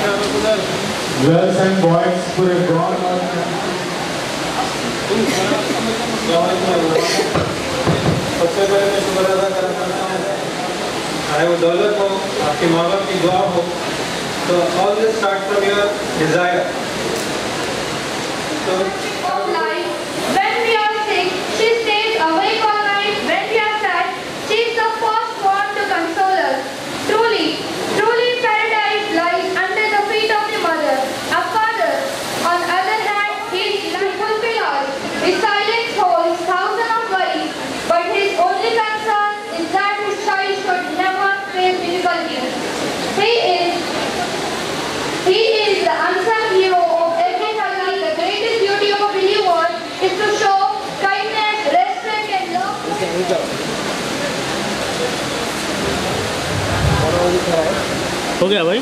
Girls and boys पूरे गौर सबसे पहले मैं शुक्र अदा करना चाहता हूँ, चाहे वो दौलत हो, आपके माँ बाप की दुआ हो, तो all this start from your desire. So when we are sick, she stays awake all night. When we are sad, she is the first one to console us. Truly, truly paradise lies under the feet of the mother. A father, on the other hand, his life fulfills. His silence holds thousands of worries, but his only concern is that his child should never face difficulties. He is the unsung hero of every family. The greatest duty of a believer is to show kindness, respect, and love. हो गया भाई?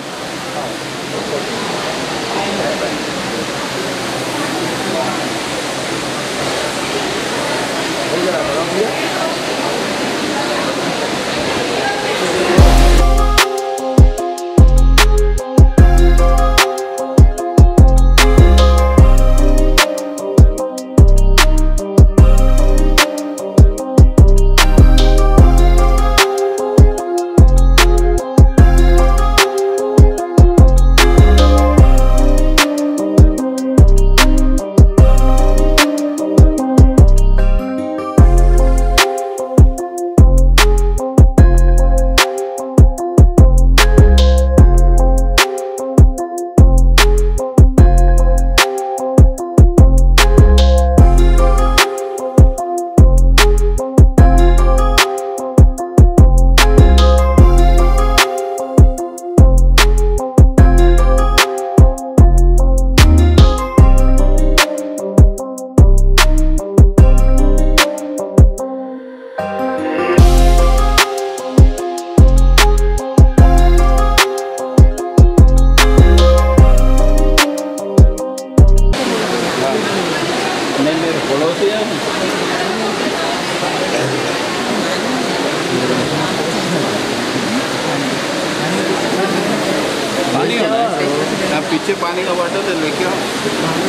पीछे पानी का bottle है, लेके आओ।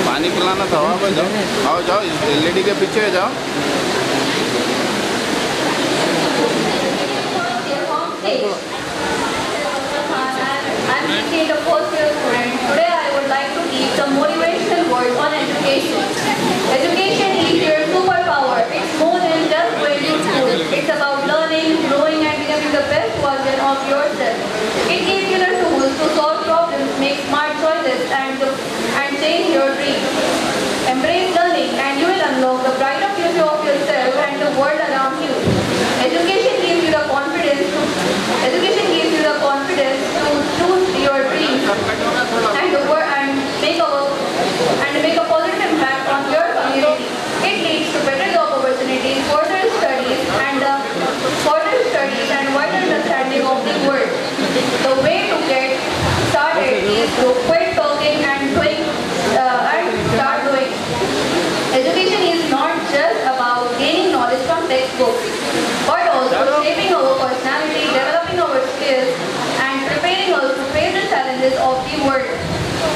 पानी पिलाना था, वहाँ पर जाओ। आओ जाओ, एलईडी के पीछे जाओ। I'm Nikki, the fourth year student. Today I would like to teach some motivational words on education. Education is your superpower. It's more than just going to school. It's about learning, growing, and becoming the best version of yourself. It gives you the tools to solve problems, make smart choices, and change your dreams. Embrace learning, and you will unlock the brighter future of yourself and the world around you. Education gives you the confidence to choose your dreams and make a positive impact on your community. It leads to better job opportunities, further studies, and wider understanding of the world. The way to get started is to quit talking and start doing. Education is not just about gaining knowledge from textbooks, but also shaping our personality, developing our skills, and preparing us to face the challenges of the world.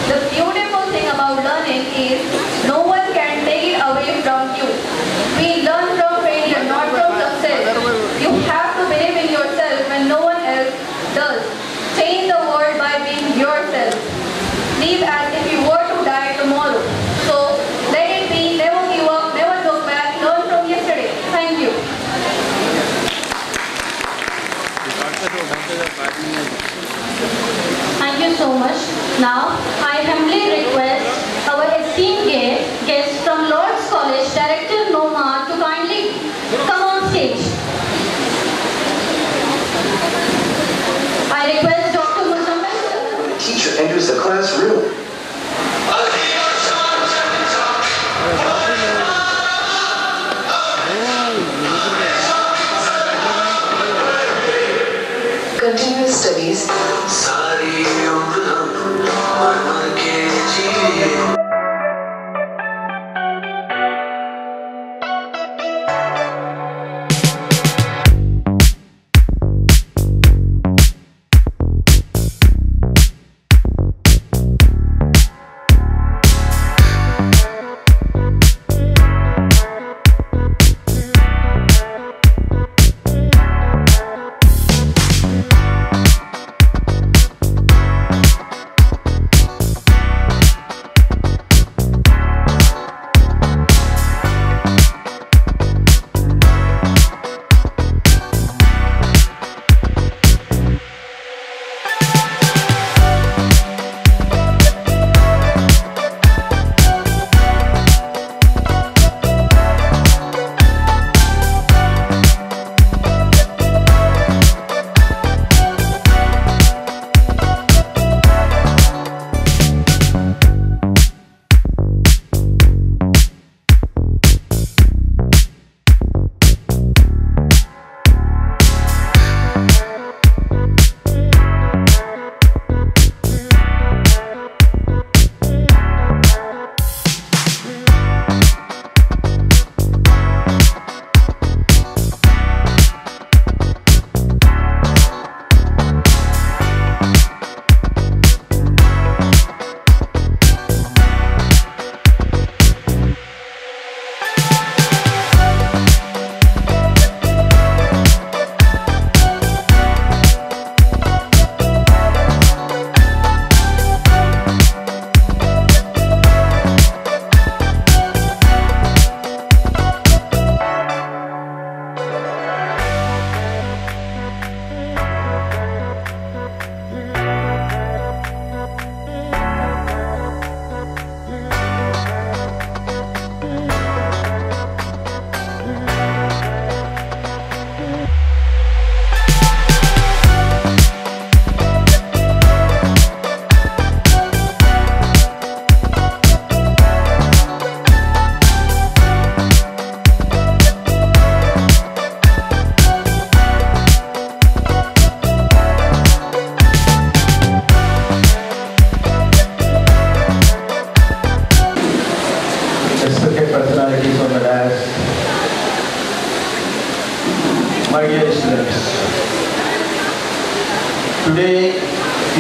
The beautiful thing about learning is no one can take it away from you. We learn from failure, not from success. You have to believe in yourself when no one else does. Change the world by being yourself. Live as if you were to die tomorrow. So let it be, never give up, never look back, learn from yesterday. Thank you. Thank you so much. Now, I humbly request our esteemed guest from Lord's College, Director Noma, to kindly come on stage. I request Dr. Muzammil. Teacher enters the classroom. Continuous studies.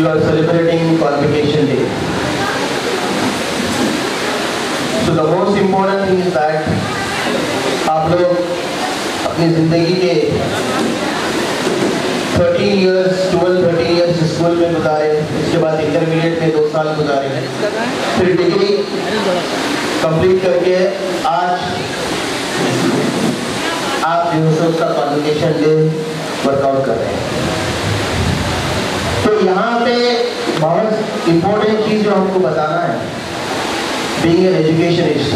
you are celebrating Convocation Day. So the most important thing is that आप लोग अपनी ज़िंदगी के 13 years school में गुजारे, इसके बाद intermediate में 2 साल गुजारे, फिर डिग्री कंप्लीट करके आज आप जो है उसका कॉन्वोकेशन डे वर्कआउट कर रहे हैं। तो यहाँ पे बहुत इम्पोर्टेंट चीज़ जो हमको बताना है, being an educationist,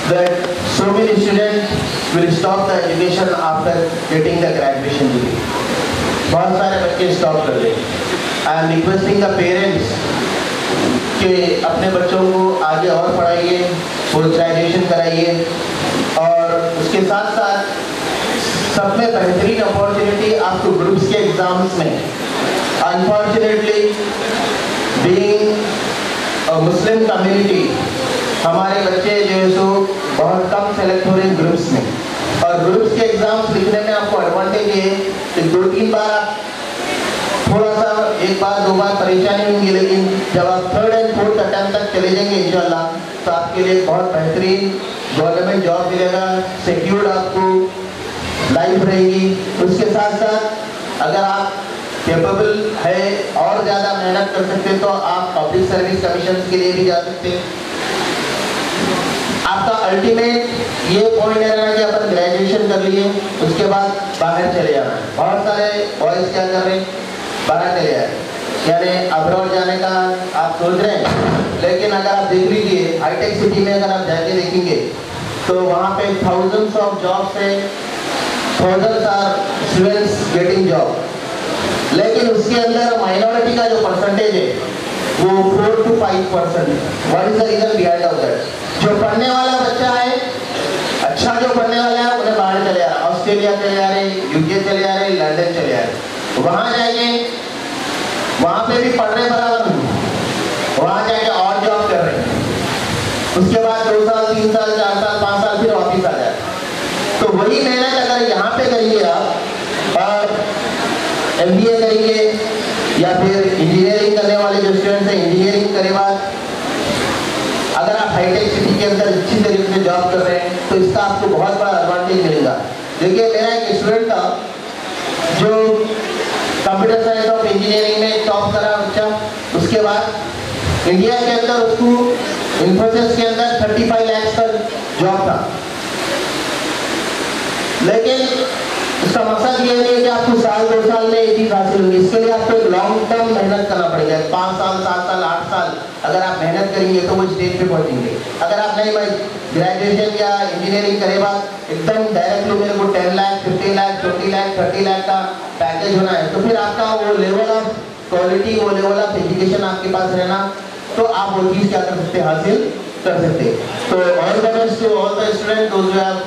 that so many students will stop the education after getting the graduation degree. बहुत सारे बच्चे स्टॉप कर दें। I am requesting the parents कि अपने बच्चों को आगे और पढ़ाइए, पोस्ट ग्रेजुएशन कराइए, और उसके साथ साथ सब में बेहतरीन अपॉर्चुनिटी आपको ग्रुप्स के एग्जाम्स में। Unfortunately being a Muslim community, हमारे बच्चे जो है सो बहुत कम सेलेक्ट हो रहे हैं ग्रुप्स में, और ग्रुप्स के एग्जाम्स लिखने में आपको एडवांटेज है कि 2-3 बार आप थोड़ा सा 1 बार 2 बार परेशानी होंगी, लेकिन जब आप 3rd and 4th अटेम्प्ट तक चले जाएंगे इंशाल्लाह, तो आपके लिए बहुत बेहतरीन गवर्नमेंट जॉब मिलेगा, सिक्योर्ड आपको लाइफ रहेगी। उसके साथ साथ अगर आप कैपेबल है और ज़्यादा मेहनत कर सकते हैं तो आप पब्लिक सर्विस कमीशन के लिए भी जा सकते हैं। आपका अल्टीमेट ये पॉइंट है ना कि अपन ग्रेजुएशन कर लिए, उसके बाद बाहर चले जाना है। बहुत सारे बॉयज़ क्या कर रहे हैं, बाहर चले जाए, यानी अब्रॉड जाने का आप सोच रहे हैं, लेकिन अगर आप देख लीजिए हाईटेक सिटी में अगर आप जाके देखेंगे तो वहाँ पे thousands of jobs है, thousands are students getting job, लेकिन उसके अंदर माइनॉरिटी का जो परसेंटेज है वो 4 to 5%। What is the reason behind of that? जो पढ़ने वाला बच्चा है, अच्छा जो पढ़ने वाला है, उन्हें बाहर चले जा रहे, ऑस्ट्रेलिया चले जा रहे, यूके चले जा रहे, लंदन चले जा रहे, वहाँ जाएंगे, वहाँ पे भी पढ़ रहे बराबर नहीं, वहाँ जाके और जॉब कर रहे हैं, उसके बाद 2 साल 3 साल 4 साल 5 साल फिर वापिस आ जाए। तो वही मेहनत अगर यहाँ पे करेंगे आप और MBA करेंगे या फिर इंजीनियरिंग करने वाले जो स्टूडेंट्स हैं इंजीनियरिंग करे बाद अगर आप हाईटेक सिटी के अंदर अच्छी तरीके से जॉब कर रहे हैं तो इसका आपको बहुत बड़ा एडवांटेज मिलेगा। देखिए मेरा एक स्टूडेंट था जो कंप्यूटर साइंस और इंजीनियरिंग में टॉप करा बच्चा, उसके बाद इंडिया के अंदर उसको इन्फोसिस के अंदर 35 लाख का जॉब था, लेकिन इसका मकसद ये नहीं है कि आपको 1-2 साल में ये चीज़ हासिल होगी, इसके लिए आपको एक लॉन्ग टर्म मेहनत करना पड़ेगा। 5 साल 7 साल 8 साल अगर आप मेहनत करेंगे तो वो स्टेज पे पहुंचेंगे। अगर आप नहीं भाई ग्रेजुएशन या इंजीनियरिंग करे बाद एकदम डायरेक्टली मेरे को 10 लाख 15 लाख 20 लाख 30 लाख का पैकेज होना है, तो फिर आपका वो लेवल ऑफ क्वालिटी, वो लेवल ऑफ एजुकेशन आपके पास रहना, तो आप वो चीज़ क्या कर सकते हासिल कर सकते। तो all the best to all the student those who have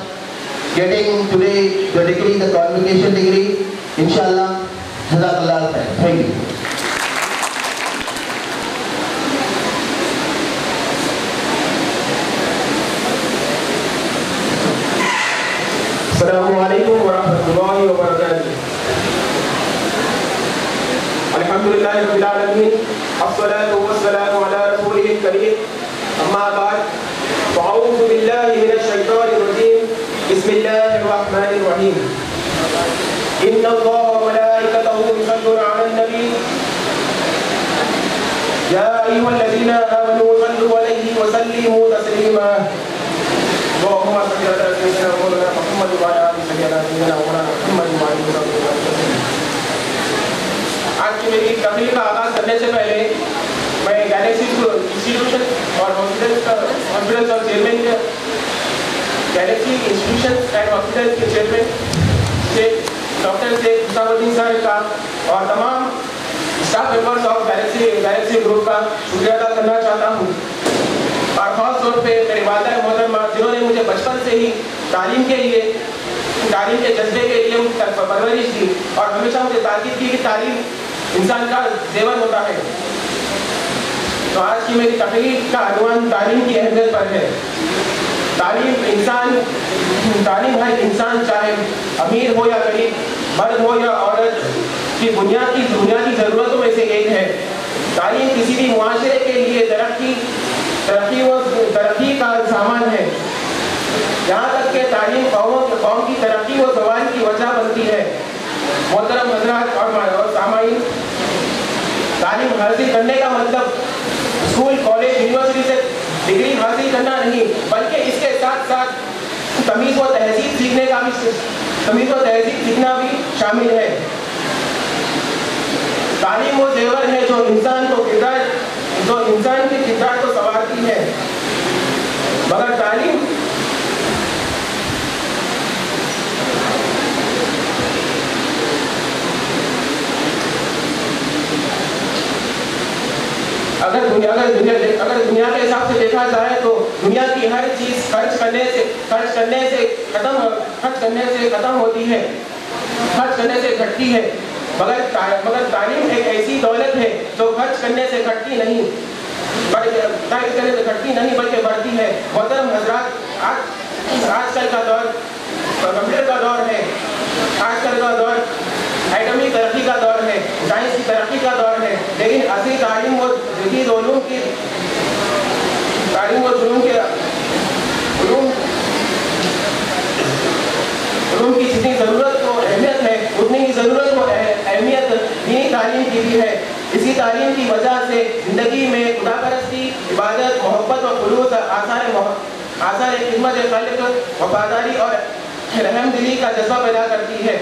getting today the degree, the convocation degree, inshallah. Jazakallah khair. Thank you. Assalamualaikum warahmatullahi wabarakatuh. Alhamdulillahi rabbil alamin. Assalatu wassalamu ala rasulihil kareem. Amma ba'd. A'udhu billahi minash shaitanir rajim. बिस्मिल्लाहिर्रहमानिर्रहीम। इन्नल्लाह व मलाइकतहु युसल्लूना Alan नबी या अय्युहल्लज़ीना आमनू सल्लु अलैहि व सल्लिमू तस्लीमा। अल्लाहुम्मा सल्लि अला सय्यिदिना मौलाना मुहम्मद व अला आलि सय्यिदिना मौलाना मुहम्मद व आलिहि वसल्लम। आज की मेरी तकरीर का आगाज़ करने से पहले मैं गैलेक्सी इंस्टीट्यूशन और हॉस्पिटल्स और chairman Galaxy institution and hospital के चेयरमैन से डॉक्टर शेख हुसैनुद्दीन साहब का और तमाम staff members of Galaxy group का शुक्रिया अदा करना चाहता हूँ। और ख़ास तौर पे मेरे वालिदा मोहतरमा जिन्होंने मुझे बचपन से ही तालीम के जज्बे के लिए परवरिश दी और हमेशा मुझे ताकीद की कि तालीम इंसान का जेवर होता है। तो आज की मेरी तकरीर का अनवान तालीम की अहमियत पर है। तालीम हर इंसान चाहे अमीर हो या गरीब, मर्द हो या औरत, की बुनियादी ज़रूरतों में से एक है। तालीम किसी भी मुआशरे के लिए तरक्की का सामान है। यहाँ तक कि तालीम कौम की तरक्की व ज़वाल की वजह बनती है। मोहतरम हज़रात और सामाईन, तालीम हासिल करने का मतलब स्कूल, कॉलेज, यूनिवर्सिटी से डिग्री हासिल करना नहीं, बल्कि इसके साथ साथ तमीज़ व तहज़ीब सीखना भी शामिल है। तालीम वो ज़ेवर है जो इंसान के किरदार को संवारती है। मगर तालीम अगर दुनिया के हिसाब से देखा जाए तो दुनिया की हर चीज़ खर्च करने से खत्म होती है, खर्च करने से घटती है। मगर तालीम एक ऐसी दौलत है जो खर्च करने से घटती नहीं बल्कि बढ़ती है। मोहतरम हज़रात, आजकल का दौर कंप्यूटर का दौर है, आजकल का दौर एटमी तरक्की का दौर है, साइंस की तरक्की का दौर है, लेकिन असली तालीम व जदीद उलूम की जितनी ज़रूरत को अहमियत है, उतनी ही ज़रूरत को अहमियत दीनी तालीम की भी है। इसी तालीम की वजह से ज़िंदगी में खुदापरस्ती, इबादत, मोहब्बत व खुलूस, आसार खिदमत खालिक, वफादारी और रहमदिली का जज्बा पैदा करती है।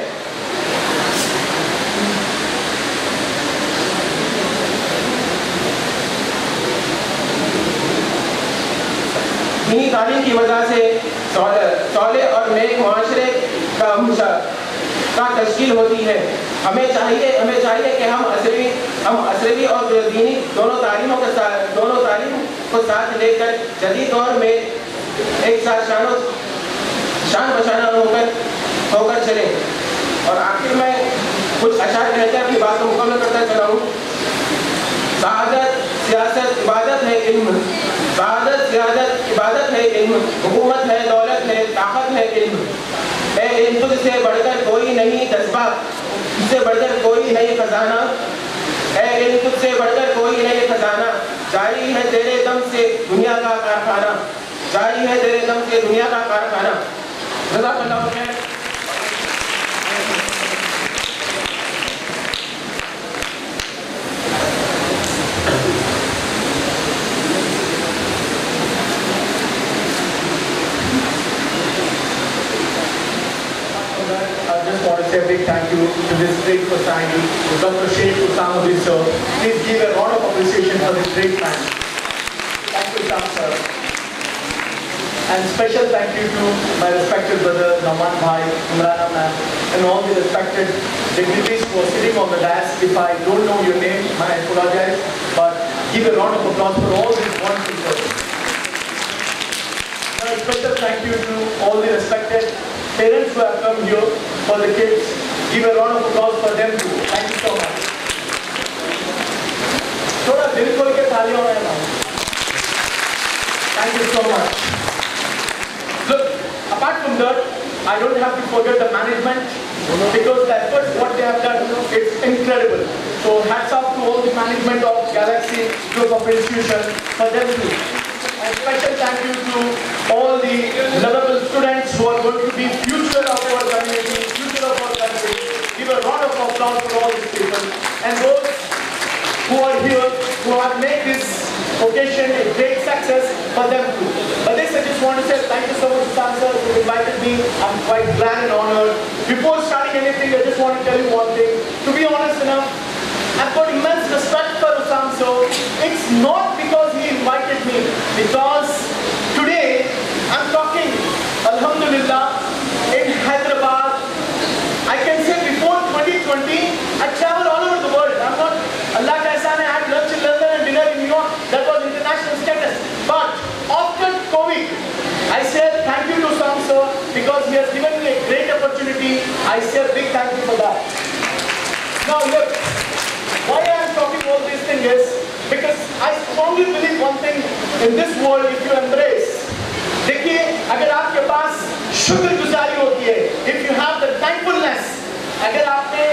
दीनी तालीम की वजह से सौले और नेक मुआशरे का तश्कील होती है। हमें चाहिए कि हम असरवी और दीनी दोनों तालीम को साथ लेकर जदीद दौर में एक साथ शान बशाना होकर चले। और आखिर में कुछ अशार कहकर अपनी बात को मुकम्मल करता चला हूँ। सियासत इबादत है इल्म, हुकूमत है दौलत है, ताकत है इल्म। इल्म तुझसे बढ़कर कोई नहीं जज्बा, तुझसे बढ़कर कोई नहीं खजाना, इल्म तुझसे बढ़कर कोई नहीं खजाना। जारी है तेरे दम से दुनिया का कारखाना, जारी है तेरे दम से दुनिया का कारखाना। जज़ाकल्लाहु खैर। I just want to say a big thank you to this great personality, Dr. Sheikh Usama bin sir. Please give a round of appreciation for this great man. Thank you, Usama sir. And special thank you to my respected brother Naman Bhai, Imrana ma'am, and all the respected dignitaries who are sitting on the dais. If I don't know your name, I apologize, but give a round of applause for all these wonderful persons. A special thank you to all the respected parents who have come here for the kids. Give a round of applause for them too. Thank you so much. थोड़ा दिल खोल के तालियां हो ना. Thank you so much. Look, apart from that, I don't have to forget the management because the efforts what they have done, it's incredible. So hats off to all the management of Galaxy Group of Institutions for them too. And special thank you to all the lovable students who are going to be future of our community, future of our country. Give a round of applause for all these people. And those who are here, who have made this occasion a great success for them too. But this I just want to say thank you so much, Usama sir, who invited me. I'm quite glad and honored. Before starting anything, I just want to tell you one thing. To be honest enough, I've got immense respect for Usama sir. It's not because he invited me, because today I'm talking, Alhamdulillah, in Hyderabad. I can say before 2020, I traveled all over the world. I'm not, Allah ka ihsan hai, I had lunch in London and dinner in New York. That was international status. But after COVID, I said thank you to Usama sir because he has given me a great opportunity. I say a big thank you for that. Now look, why I am talking all these things is because I strongly believe one thing in this world. If you embrace, देखिए अगर आपके पास शुक्रगुजारी होती है, if you have the thankfulness, अगर आपने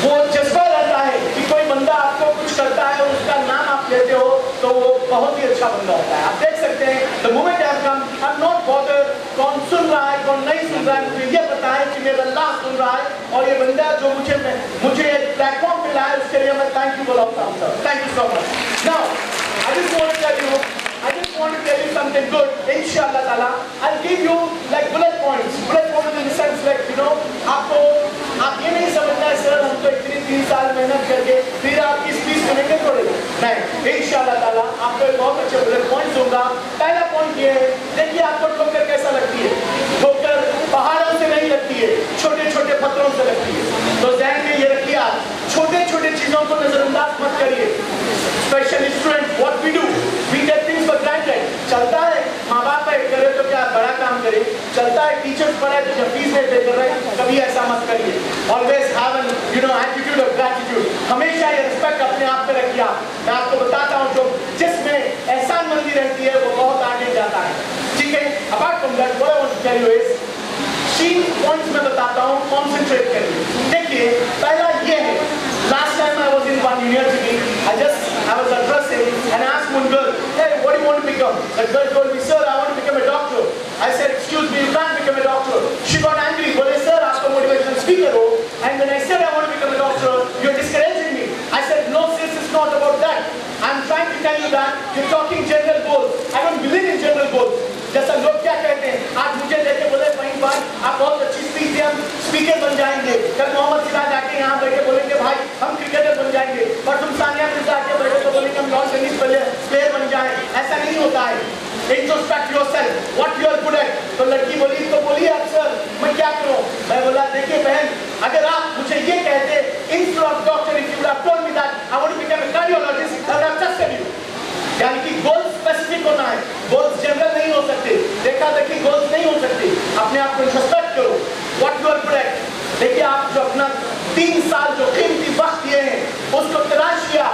वो जज्बा रहता है कि कोई बंदा आपको कुछ करता है और उसका नाम आप लेते हो तो वो बहुत ही अच्छा बंदा होता है। आप देख सकते हैं the moment I have come, I'm not bothered कौन सुन रहा है कौन नहीं सुन रहा है, मुझे ये पता है कि मेरा अल्लाह सुन रहा है और ये बंदा जो मुझे प्लेटफॉर्म पे लाया उसके लिए मैं थैंक यू बोलता हूँ sir. Thank you so much. Now I just want to tell you something good. Inshallah Taala, I'll give you like bullet points. Bullet points in the sense like आपको आप ये नहीं समझना है सर हम तो इतनी 3 साल मेहनत करके फिर आपकी स्पीच सुनेंगे थोड़े नहीं। इंशाल्लाह ताला आपको एक बहुत अच्छे बुलेट पॉइंट दूंगा। पहला पॉइंट ये है, देखिए आपको ठोकर कैसा लगती है? ठोकर पहाड़ों से नहीं लगती है, छोटे छोटे पत्थरों से लगती है। तो ध्यान में ये रखिए, आप छोटे छोटे चीजों को नजरअंदाज मत करिए। Specially student, what we do, we take things for granted. चलता है माँ बाप है करे तो क्या बड़ा काम करे, चलता है टीचर्स पढ़ाए तो जब फीस नहीं पे कर रहे, कभी ऐसा मत करिए। Always have an attitude of gratitude. हमेशा ये रिस्पेक्ट अपने आप पे रखिए। मैं आपको बताता हूँ जो जिसमें एहसानमंदी रहती है वो बहुत आगे जाता है। ठीक है, apart from that what I want to tell you is 3 points मैं बताता हूँ, कॉन्सेंट्रेट करिए। देखिए पहला ये है, last time I was in one university, I was addressing and asked one girl, hey, what do you want to become? That girl told me, sir, I want to become a doctor. I said, excuse me, you can't become a doctor. She got angry. Well, sir, ask a motivational speaker. And when I said I want to become a doctor, you're discouraging me. I said, no, sis, it's not about that. I'm trying to tell you that you're talking general goals. I don't believe in general goals. जैसा लोग क्या कहते हैं, आज मुझे देखे बोले कहीं बार आप बहुत अच्छी स्पीच दिए, हम स्पीकर बन जाएंगे। कल मोहम्मद सिराज आके यहाँ बैठे बोलेंगे भाई हम क्रिकेटर बन जाएंगे, और तुम सानिया मिर्जा आके बैठे तो बोलेंगे हम लॉन टेनिस प्लेयर बन जाएं। ऐसा नहीं होता है। Introspect yourself, what you are good at. तो लड़की बोली तो बोलिए आप सर मैं क्या करूँ? मैं बोला देखिए बहन, अगर आप मुझे ये कहते instead of doctor if you would have told me that I want to become a cardiologist, I would have just said you. यानी कि गोल स्पेसिफिक होना है, गोल्स जनरल नहीं हो सकते, देखा देखी गोल्स नहीं हो सकते। अपने आप को इंट्रोस्पेक्ट करो, what you are good at. देखिए आप जो अपना 3 साल जो कीमती वक्त दिए हैं उसको तलाश किया,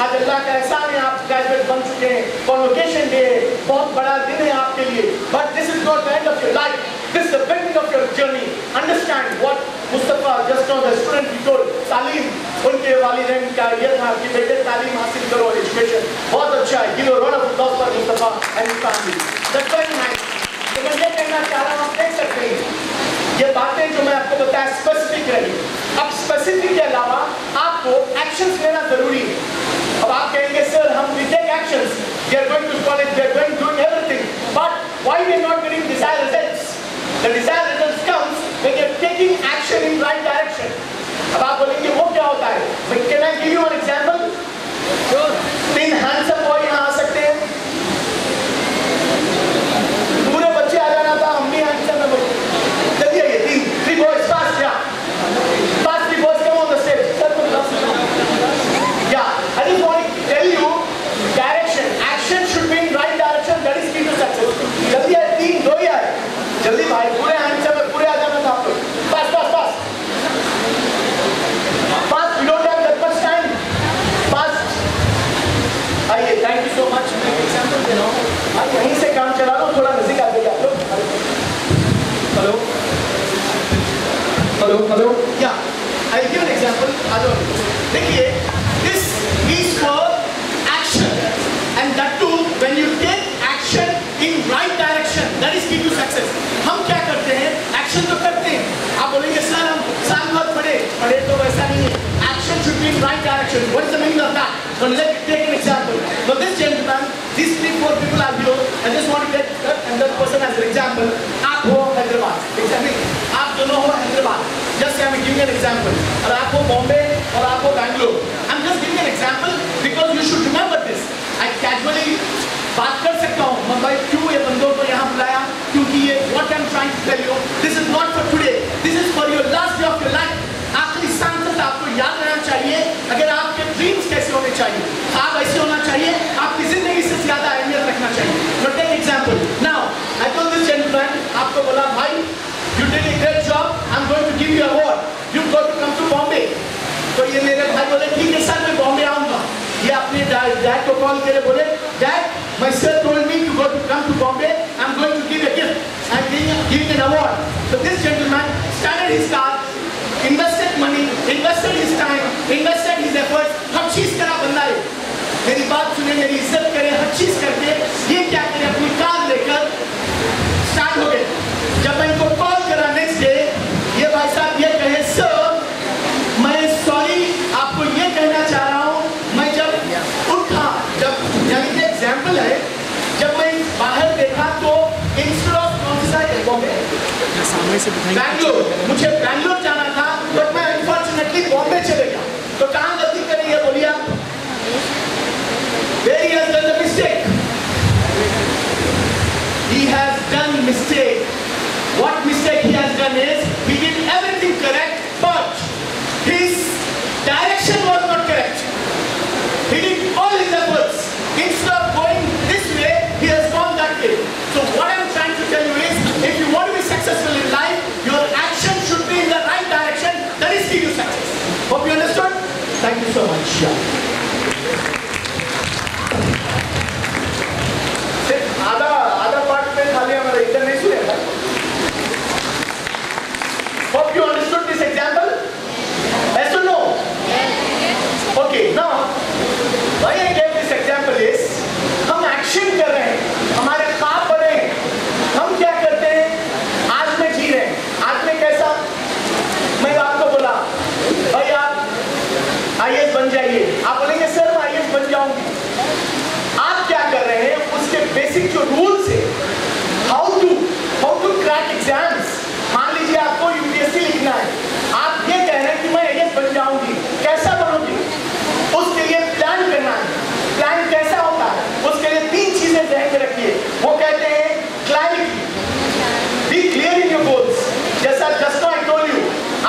आज अल्लाह का एहसान है आप ग्रेजुएट बन चुके हैं, कॉन्वोकेशन डे है, बहुत बड़ा दिन है आपके लिए। But this is not the end of your life, this is the beginning of your journey. Understand what Mustafa just now the student he told, तालीम उनके वालिदैन का ये था कि बेटे तालीम हासिल करो, एजुकेशन बहुत अच्छा है, give a rod of applause for Mustafa and his family, that's very nice. तो मैं ये कहना चाह रहा हूं, आप देख सकते हैं ये बातें जो मैं आपको बताया स्पेसिफिक रही। अब स्पेसिफिक के अलावा आपको एक्शंस लेना जरूरी है। अब आप कहेंगे सर हम we take actions, we are going to college, we are going doing everything, but why we are not getting desired results? The desired results comes when you are taking action in right direction. अब आप बोलेंगे वो क्या होता है? Can I give you an example? 3 handsome boy यहाँ आ सकते हैं, पूरे बच्चे आ जाना था, हम भी हैंडसम है, जल्दी आइए। 3 बॉयज फास्ट, या fast 3 boys come on the stage. या I just want to tell you direction, action should be in right direction, that is key to success. जल्दी आइए, 3 2 ही आए, जल्दी भाई, पूरे हैंडसम है, पूरे आ जाना था आपको। Fast fast fast fast, we don't have that much time, fast आइए। Thank you so much. मैं एग्जांपल दे रहा हूं, आप यहीं से काम चला लो, थोड़ा नजदीक आ जाइए आप लोग। हेलो हेलो हेलो, या आई गिव एन एग्जांपल। आ जाओ, देखिए this is for action and that too when you take action in right direction, that is key to success. हम क्या करते हैं? एक्शन तो करते हैं। आप बोलेंगे सर हम साल भर पढ़े तो वैसा नहीं है। Action should be in right direction. What is the meaning of that? So let's take an example. So this gentleman, these 3-4 people are below. I just want to take another person as an example. आप हो Hyderabad, exactly. आप दोनों हो Hyderabad. Just I'm giving an example. और आप हो बॉम्बे और आप हो Bangalore. I'm just giving an example because you should remember this. I casually बात कर सकता हूँ, मैं भाई क्यों ये बंदों को यहाँ बुलाया? क्योंकि ये what I'm trying to tell you. This is not for today. This is for your last day of your life. आखिरी सांस तक आपको याद रहना चाहिए अगर आपके ड्रीम्स कैसे होने चाहिए, आप ऐसे होना चाहिए, आपकी जिंदगी से ज्यादा अहमियत रखना चाहिए। But take example. Now, I told this gentleman, आपको बोला भाई, you did a great job. I'm going to give you an award. You've got to come to Bombay. तो ये मेरे भाई बोले ठीक है सर मैं बॉम्बे आऊँगा। ये अपने डैड को कॉल करे, बोले dad my sir told me to go to come to Bombay. I'm going to give a gift. I'm giving an award. So this gentleman started his car, invested money, invested his time, invested his efforts, हर चीज करा बंदा है। मेरी बात सुने, मेरी इज्जत करे, हर चीज करके ये क्या करे, अपनी कार लेकर स्टार्ट हो गए। जब मैं इनको कॉल करा नेक्स्ट डे, ये भाई साहब ये कहे, सर मैं सॉरी आपको ये कहना चाह रहा हूँ, मैं जब उठा, जब यानी कि एग्जाम्पल है, जब मैं बाहर देखा तो इंस्टेड ऑफ कौन सा बैंगलोर, मुझे बैंगलोर जाना था, बट मैं अनफॉर्चुनेटली बॉम्बे चले गया। तो कहाँ गलती करी है बोलिए आप? Where he has done the mistake? He has done mistake. What mistake he has done is, he did everything correct, but his direction was not correct. He did all his efforts. Instead of going this way, he has gone that way. So what I am trying to tell you is, if you want to be successful in life, your action should be in the right direction. That is key to success. Hope you understood? Thank you so much. सिर्फ आधा part में खाली हमारा इधर नहीं सुनेगा। Hope you understood this example? Yes or no? Okay, now why I gave this example is, हम action कर रहे हैं, हमारे ख्वाब बने हैं, हम क्या करते हैं, आज में जी रहे हैं। आज में कैसा? मैं आपको बोला भाई आप IAS बन जाइए, आप बोलेंगे सर मैं IAS बन जाऊंगी। आप क्या कर रहे हैं, उसके बेसिक जो रूल्स है, हाउ टू क्रैक एग्जाम्स। मान लीजिए आपको UPSC लिखना है, आप ये कह रहे हैं कि मैं IAS बन जाऊंगी, कैसा बनूंगी? उसके लिए प्लान करना है। प्लान कैसा होता है? उसके लिए 3 चीजें ध्यान में रखिए। वो कहते हैं clarity, be clear in your goals. जैसा जस्ट आई टोल्ड यू,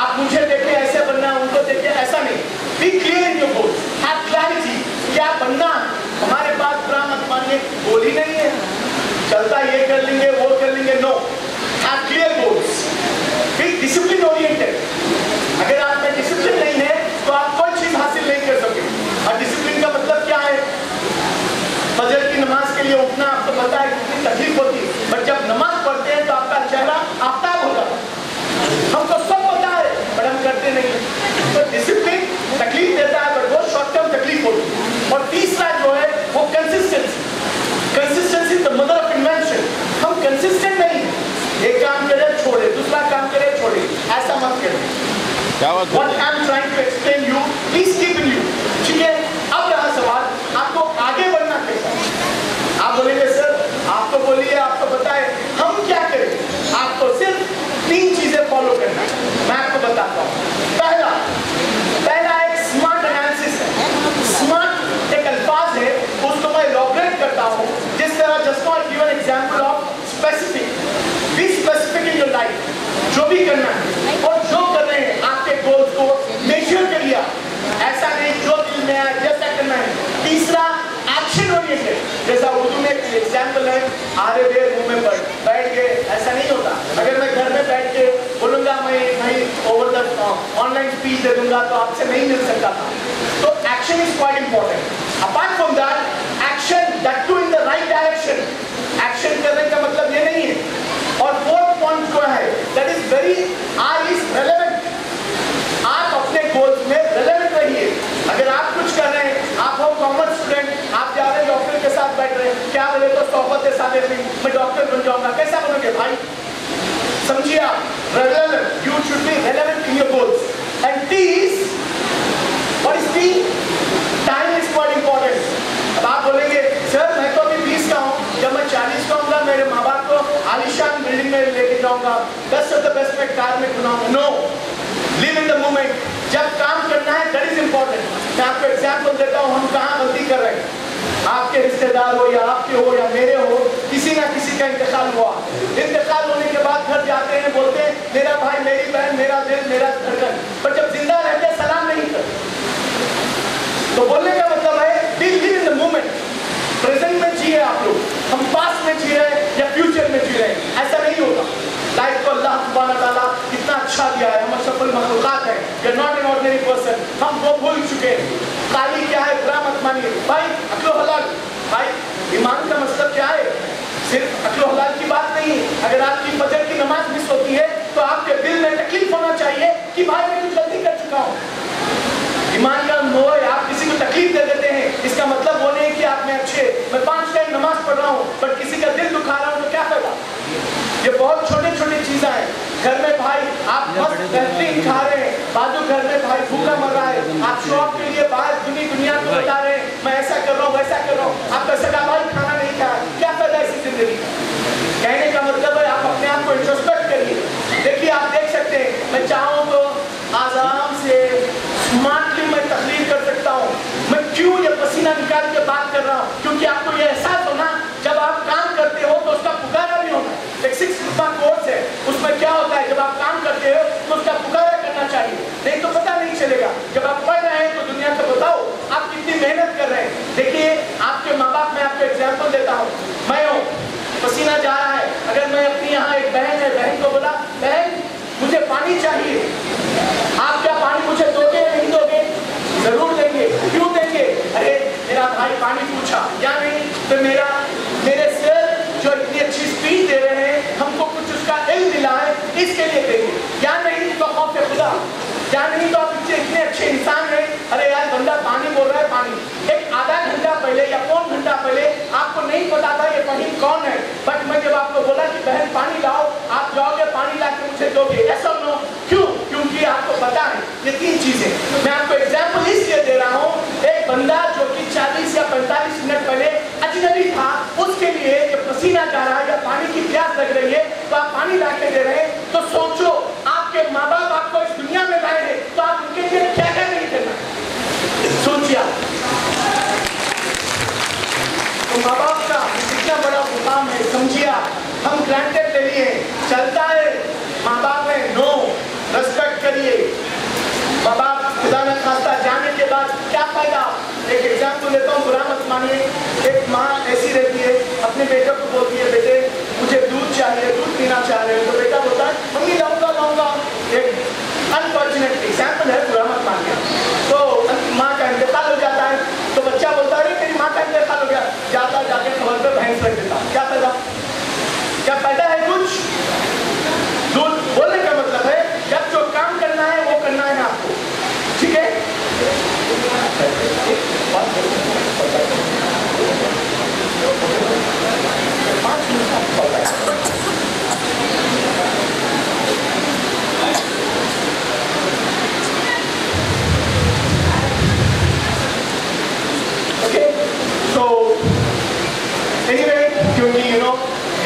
आप मुझे देखिए ऐसे बनना है, उनको देखिए ऐसा नहीं। Be clear in your goals, have clarity, क्या बनना। हमारे पास बुरा मत मानिए, गोल ही नहीं है, चलता ये कर लेंगे वो कर लेंगे, no. Have clear goals, be discipline oriented. अगर आप में डिसिप्लिन नहीं है तो आप कोई चीज हासिल नहीं कर सकते। और डिसिप्लिन का मतलब क्या है? फजर की नमाज के लिए उठना आपको पता है कितनी तकलीफ होती है, बट जब नमाज पढ़ते हैं तो आपका चेहरा आफ्ताब होता है। हमको सब पता है, बट हम करते नहीं। तो डिसिप्लिन तकलीफ देता है, बट वो शॉर्ट टर्म तकलीफ होती है। और तीसरा जो है वो consistency. Consistency is the mother of invention. हम कंसिस्टेंट नहीं, एक काम करे छोड़े, दूसरा काम करे छोड़े, ऐसा मत करें। What I'm trying to explain you, please keep in you. ठीक है? अब रहा सवाल, आपको आगे बढ़ना कैसा? आप बोलेंगे सर, आपको बोलिए, आपको पता है, हम क्या करें? आपको सिर्फ 3 चीजें फॉलो करना है। मैं आपको बताता हूँ। पहला एक स्मार्ट एनालिसिस है। स्मार्ट एक अल्फाज है, उसको मैं इलॉबरेट करता हूँ। जिस तरह just now I give an example of specific. Be specific in your life, जो भी करना है और जो कर रहे हैं, आपके गोल्स को मेजर करिए। ऐसा नहीं जो दिल में आए जैसा करना है। तीसरा एक्शन ओरिएंटेड, जैसा उर्दू में एक एग्जांपल है, आरे देर मुंह में बैठ गए, ऐसा नहीं होता। अगर मैं घर में बैठ के बोलूंगा मैं ओवर द ऑनलाइन स्पीच दे दूंगा तो आपसे नहीं मिल सकता था। तो action is quite important. Apart from that, action that too in the right direction. Action करने का मतलब ये नहीं है। और 4th पॉइंट जो है, that is very are is relevant. आप अपने गोल्स में रेलेवेंट रहिए। अगर आप कुछ कर रहे हैं, आप हो कॉमर्स स्टूडेंट, आप जा रहे हैं डॉक्टर के साथ बैठ रहे हैं, क्या बोले तो सोहबत के साथ मैं डॉक्टर बन जाऊंगा, कैसा बनोगे भाई? समझिए आप, relevant, you should be relevant in your goals. And T is, what is T? Time is quite important. अब आप बोलेंगे सर मैं तो अभी 20 का हूँ, जब मैं 40 का होऊंगा मेरे माँ बाप को आलिशान बिल्डिंग में लेके जाऊंगा, बेस्ट ऑफ द बेस्ट में कार में घुमाऊंगा। No, live in the moment. जब काम करना है दैट इज इंपॉर्टेंट। मैं आपको एग्जांपल देता हूँ, हम कहाँ गलती कर रहे हैं। आपके रिश्तेदार हो या आपके हो या मेरे हो, किसी ना किसी का इंतकाल हुआ। इंतकाल होने के बाद घर जाते हैं, बोलते हैं मेरा भाई, मेरी बहन, मेरा दिल, मेरा धड़कन, पर जब जिंदा रहते सलाम नहीं करते। तो बोलने का मतलब है live in the moment. Present में जिए आप लोग, हम पास्ट में जी रहे हैं या फ्यूचर में जी रहे हैं, ऐसा नहीं होगा। लाइफ को अल्लाह सुब्हानहू व तआला कितना अच्छा दिया है, हम अशरफुल मखलूकात हैं, we are not an ordinary person. हम वो भूल चुके हैं। काली क्या है, बुरा मत मानिए भाई। अक्लो हलाल भाई, ईमान का मतलब क्या है? सिर्फ अक्लो हलाल की बात नहीं। अगर आपकी फजर की नमाज मिस होती है तो आपके दिल में तकलीफ होना चाहिए कि भाई मैं कुछ गलती कर चुका बट किसी का दिल दुखा रहा हूँ तो क्या फायदा? ये बहुत छोटे छोटे चीजें हैं। घर में भाई आप मस्त बेहतरीन खा रहे हैं, बाजू घर में भाई भूखा मर रहा है, आप शो ऑफ के लिए बाहर दुनिया को बता रहे हैं मैं ऐसा कर रहा हूँ वैसा कर रहा हूँ, आपका सगा भाई खाना नहीं खाया, क्या फायदा ऐसी जिंदगी? कहने का मतलब है आप अपने आप को इंट्रोस्पेक्ट करिए। देखिए आप देख सकते हैं, मैं चाहूँ तो आराम से स्मार्टली मैं तकलीफ कर सकता हूँ। मैं क्यों ये पसीना निकाल के बात कर रहा हूँ? क्योंकि आपको ये एहसास होना जब आप काम करते हो तो उसका पुकारा भी होना है। एक 6 रुपया कोर्स है, उसमें क्या होता है जब आप काम करते हो तो उसका पुकारा करना चाहिए, नहीं तो पता नहीं चलेगा। जब आप पढ़ रहे हैं तो दुनिया को बताओ आप कितनी मेहनत कर रहे हैं। देखिए आपके माँ बाप, मैं आपको एग्जाम्पल देता हूँ, मैं हूँ, पसीना जा रहा है, अगर मैं अपनी यहाँ एक बहन है, बहन को बोला बहन मुझे पानी चाहिए, आप क्या पानी मुझे दोगे या नहीं दोगे? जरूर देंगे। क्यों देंगे? अरे मेरा भाई पानी पूछा या नहीं, तो मेरे सर जो इतनी अच्छी स्पीच दे रहे हैं हमको कुछ उसका इल्म मिला है इसके लिए देंगे, या नहीं तो खौफ खुदा, या नहीं तो आप इतने अच्छे इंसान हैं। अरे यार बंदा पानी बोल रहा है, पानी। एक आधा घंटा पहले या पौन घंटा पहले आपको नहीं पता था ये फहीम कौन है, बट मैं जब आपको बोला कि बहन पानी लाओ, आप जाओगे पानी ला के मुझे दोगे, ऐसा नो? क्यों? क्योंकि आपको पता है ये 3 चीजें। मैं आपको एग्जाम्पल इसलिए दे रहा हूँ, एक बंदा जो कि 40 या 45 मिनट पहले अजनबी था, उसके लिए ये पसीना जा रहा है या पानी की प्यास लग रही है तो आप पानी ला के दे रहे हैं, तो सोचो आपके माँ बाप आपको इस दुनिया में लाए हैं तो आप उनके लिए क्या क्या नहीं करना, सोचिए। तो माँ बाप का कितना बड़ा मुकाम है, समझिए। हम ग्रांटेड ले लिए, चलता है, माँ बाप है, नो, रेस्पेक्ट करिए। माँ बाप खुदा न खास्ता जाने के बाद क्या फायदा? एक एग्जाम्पल लेता हूँ, बुरा मत मानिए। एक माँ ऐसी रहती है, अपने बेटे को बोलती है बेटे मुझे दूध चाहिए, दूध पीना चाह रहे हो, तो बेटा बोलता है मम्मी लाऊंगा। एक अनफॉर्चुनेट एग्जाम्पल है, बुरा मत मानिए। तो माँ का इंतकाल हो जाता है, तो बच्चा बोलता है मेरी माँ का इंतकाल हो गया, जाता जाके खबर पे भैंस रख देता। क्या फायदा? क्या फायदा है कुछ? दूध बोलने का मतलब है जब जो काम करना है वो करना है आपको, ठीक है? ओके, तो एनीवे, क्योंकि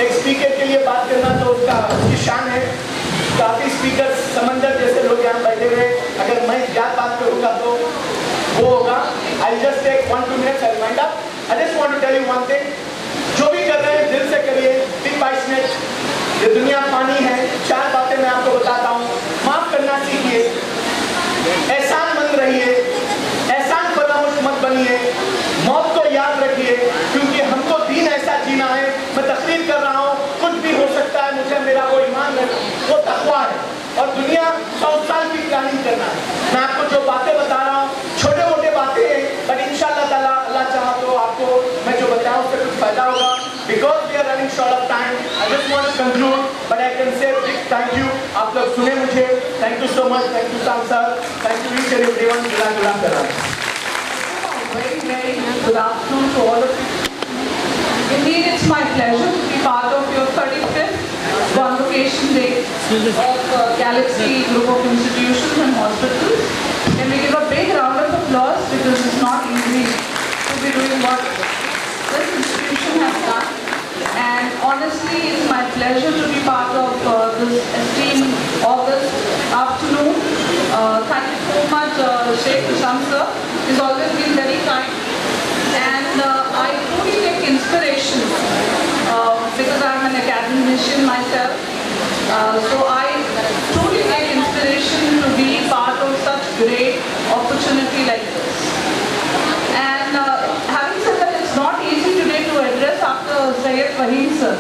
एक स्पीकर के लिए बात करना तो उसकी शान है। काफी स्पीकर समंदर जैसे लोग यहाँ बैठे हुए, अगर मैं क्या बात करूँगा तो वो होगा। I'll just take 1-2 minutes and wind up. I just want to tell you one thing. जो भी कर रहे हैं दिल से करिए, बी पैशनेट। ये दुनिया पानी है। 4 बातें मैं आपको बताता हूँ। माफ करना सीखिए, एहसानमंद रहिए, एहसान फरामोश मत बनिए, मौत को याद रखिए, क्योंकि हमको दीन ऐसा जीना है। मैं तकरीर कर रहा हूँ, कुछ भी हो सकता है, मुझे मेरा वो ईमान है, वो तकवा है, और दुनिया 100 साल की प्लानिंग करना है। मैं आपको जो बातें बता रहा हूँ छोटे मोटे बातें हैं, बट इंशाअल्लाह ताला अल्लाह चाहा तो आपको मैं जो बताऊँ उससे कुछ फायदा होगा। Because we are running short of time, I just want to conclude, but I can say big thank you. आप लोग सुने मुझे, thank you so much, thank you Sam sir, thank you each and everyone. Jhulan कर रहा हूँ। Very good afternoon to all of you. Indeed, it's my pleasure to be part of your 35th Convocation Day of Galaxy Group of Institutions and Hospitals. Can we give a big round of applause, because it's not easy to be doing what this institution has done. And honestly, it's my pleasure to be part of this esteemed August afternoon. Thank you so much, Sheikh Hisham sir. He's always been very kind. And I truly take inspiration because I'm an academician myself. So I truly take inspiration to be part of such great opportunity like this. And having said that, it's not easy today to address after Syed Fahim sir.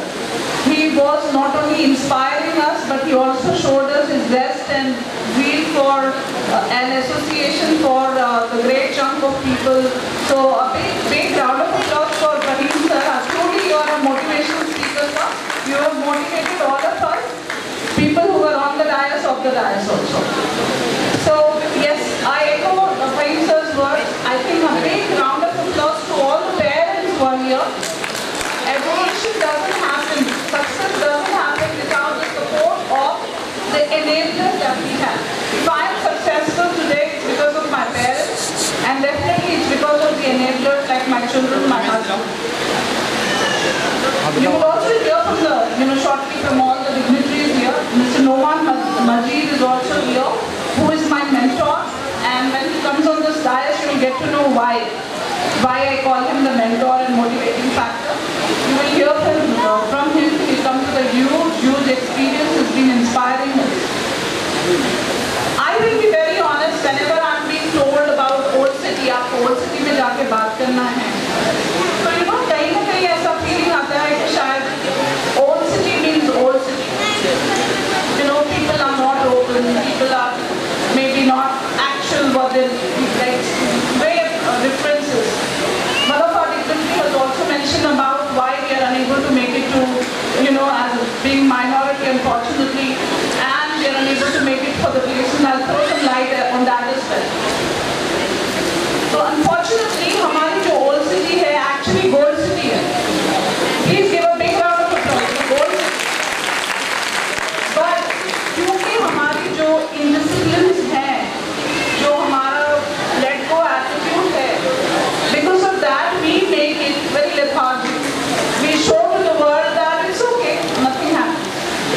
He was not only inspiring us, but he also showed us his zest and zeal for an association for the great chunk of people. So a big round of applause for Fahim sir. Truly you are a motivational speaker, sir. You have motivated all of us, people who were on the dais of the dais also. So yes, I echo Fahim sir's words. I think a big round of applause to all the parents who are here. Education enablers that we have. If I am successful today, it's because of my parents, and definitely it's because of the enablers like my children, my husband. You will also hear from the, shortly from all the dignitaries here. Mr. Noman Majid is also here, who is my mentor, and when he comes on this dais, you will get to know why I call him the mentor and motivating factor. You will hear from him. He comes with a huge experience. Has been inspiring us. I will be very honest. Whenever I am being told about old city, आपको old city में जाके बात करना है, तो कहीं ना कहीं ऐसा feeling आता है कि शायद old city means old city. People are not open. People are maybe not actual what they like. Way differences. One of our dignitaries has also mentioned about why we are unable to make it to, as being minority unfortunately, and we are unable to make it for the place. And I'll throw some light on that as well. So unfortunately, हमारी जो old city है actually gold city है. Please give a big round of applause for gold city. But क्योंकि हमारी जो indisciplines हैं, जो हमारा let go attitude है, because of that we make it very lethargic. We show to the world that it's okay, nothing happened.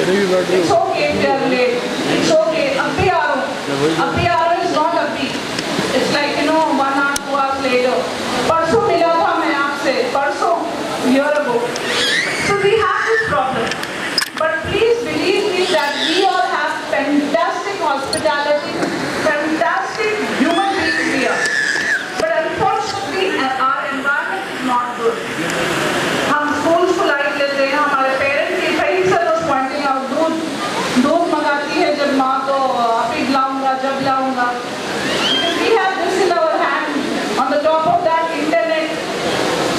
It's okay if they are late. It's okay. Abhi aa raha is not abhi. It's like 1 hour, 2 hours later. परसों मिला था मैं आपसे. परसों, year ago. So we have this problem. But please believe me that we all have fantastic hospitality, fantastic human beings here. But unfortunately, our environment is not good. हम schools को light लेते हैं, हमारे parents की कई sir was pointing out दूध मंगाती है जब माँ तो अभी लाऊंगा जब लाऊंगा. Because we have this in our hand. On the top of that, internet.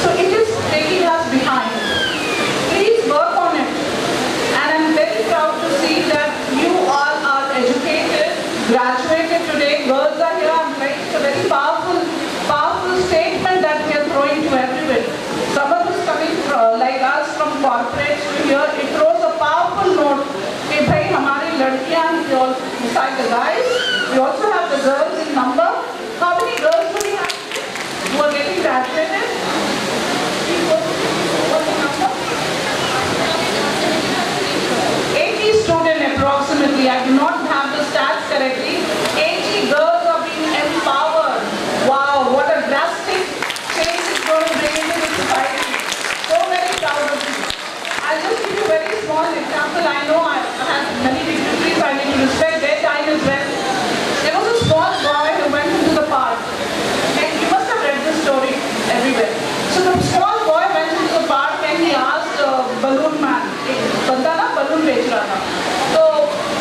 So it is taking us behind. Please work on it. And I'm very proud to see that you all are educated, graduated today. Girls are here. It's a very powerful statement that we are throwing to everybody. Someone who's coming like us from corporates to here, it throws a powerful note. कि भाई हमारी लड़कियां, we also beside the guys, we also have the girls in number. How many girls do we have who are getting graduated? What's the number? 80 students approximately. I do not have the stats correctly. 80 girls are being empowered. Wow, what a drastic change it's going to bring into the society. So very proud of you. I'll just give you a very small example. I know I have many dignitaries. I need to respect their time as well. There was a small boy who went into the park. And you must have read this story everywhere. So the small boy went into the park and he asked balloon man. एक बंदा ना balloon बेच रहा था. तो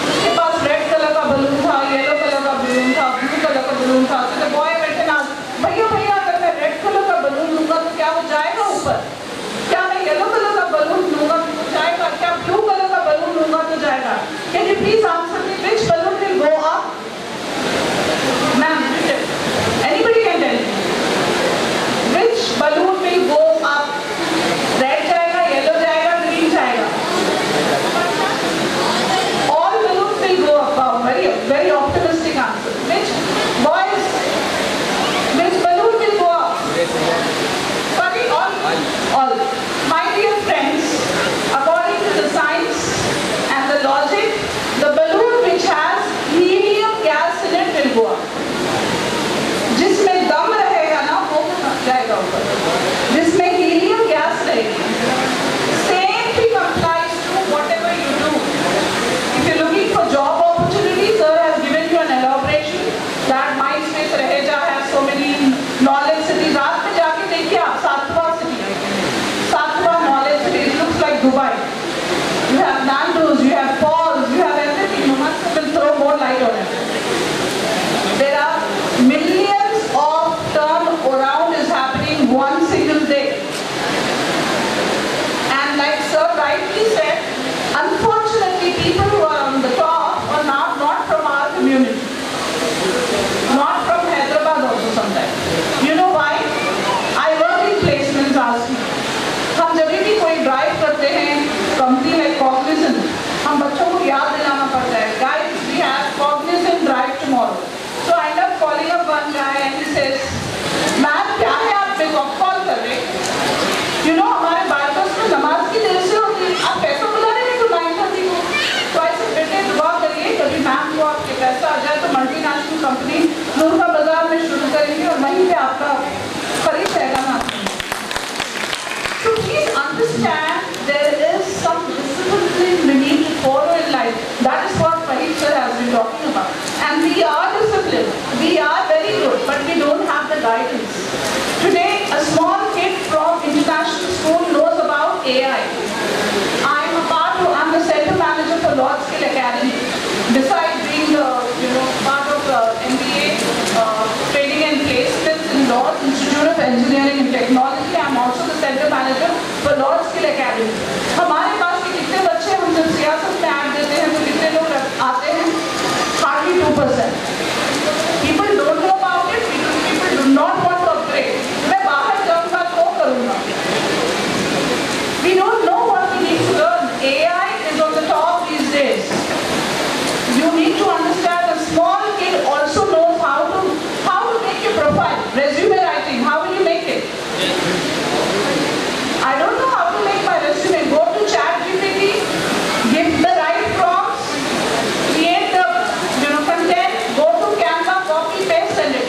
उसके पास red color का balloon था, yellow color का balloon था, blue color का balloon था. So the boy went and asked, भैया अगर मैं red color का balloon लूँगा तो क्या वो जाएगा ऊपर? क्या मैं yellow color का balloon लूँगा तो जाएगा? क्या blue color का balloon लूँगा तो जाएगा? Can you please answer me which balloon will go up? Ma'am, anybody can tell me. Which balloon will go up? Red जाएगा, yellow जाएगा, green जाएगा. All balloons will go up. Wow, very optimistic answer. Which balloon will go up? Sorry, all. My dear friends, according to the science and the logic, the balloon which has helium gas in it will go up. जिसमें दम रहेगा ना वो जाएगा ऊपर. जिसमें helium gas रहेगी. Same thing applies to whatever you do. If you're looking for job opportunities, sir has given you an elaboration that Mindspace Raheja has so many knowledge cities. रात में जाके देखिए आप सातवां knowledge city. It looks like Dubai. You have Nando's, you have falls, you have everything. You must will throw more light on it. There are millions of turnaround is happening one single day. And like sir rightly said, unfortunately people who are on the top are not from our community. Not from Hyderabad also sometimes. You know why? I work in placements ask me. हम जब भी कोई drive करते हैं company like Cognizant, हम बच्चों को याद दिलाना पड़ता है, गाइस princess. मैम क्या है आप बेकॉफ कॉल कर रहे? You know हमारे बारकोस में नमाज की देर से होती है, आप पैसा बुला रहे हैं तो 9:30 को, तो ऐसे बेटे दुआ करिए कभी मैम को आपके पैसा आ जाए तो मल्टीनेशनल कंपनी नूरका बाजार में शुरू करेंगे और वहीं पे आपका खरीद रहेगा ना. So please understand there is some discipline we need to follow in life. That is what Fahid sir has been talking about. And we are disciplined. We are very good, but we don't have the guidance. Today, a small kid from international school knows about AI. I'm the center manager for Lord Skill Academy. Besides being part of MBA training and placements in Lord's Institute of Engineering and Technology, I'm also the center manager for Lord Skill Academy. हमारे पास के कितने बच्चे हम जब सियासत में add देते हैं तो कितने लोग आते हैं? Hardly 2%. People don't know about it. People do not want to upgrade. मैं बाहर जाऊँगा तो करूँगा. We don't know what we need to learn. AI is on the top these days. You need to understand a small kid also knows how to make your profile, resume writing. How will you make it? I don't know how to make my resume. Go to ChatGPT, give the right prompts, create the content, go to Canva, copy, paste, send it.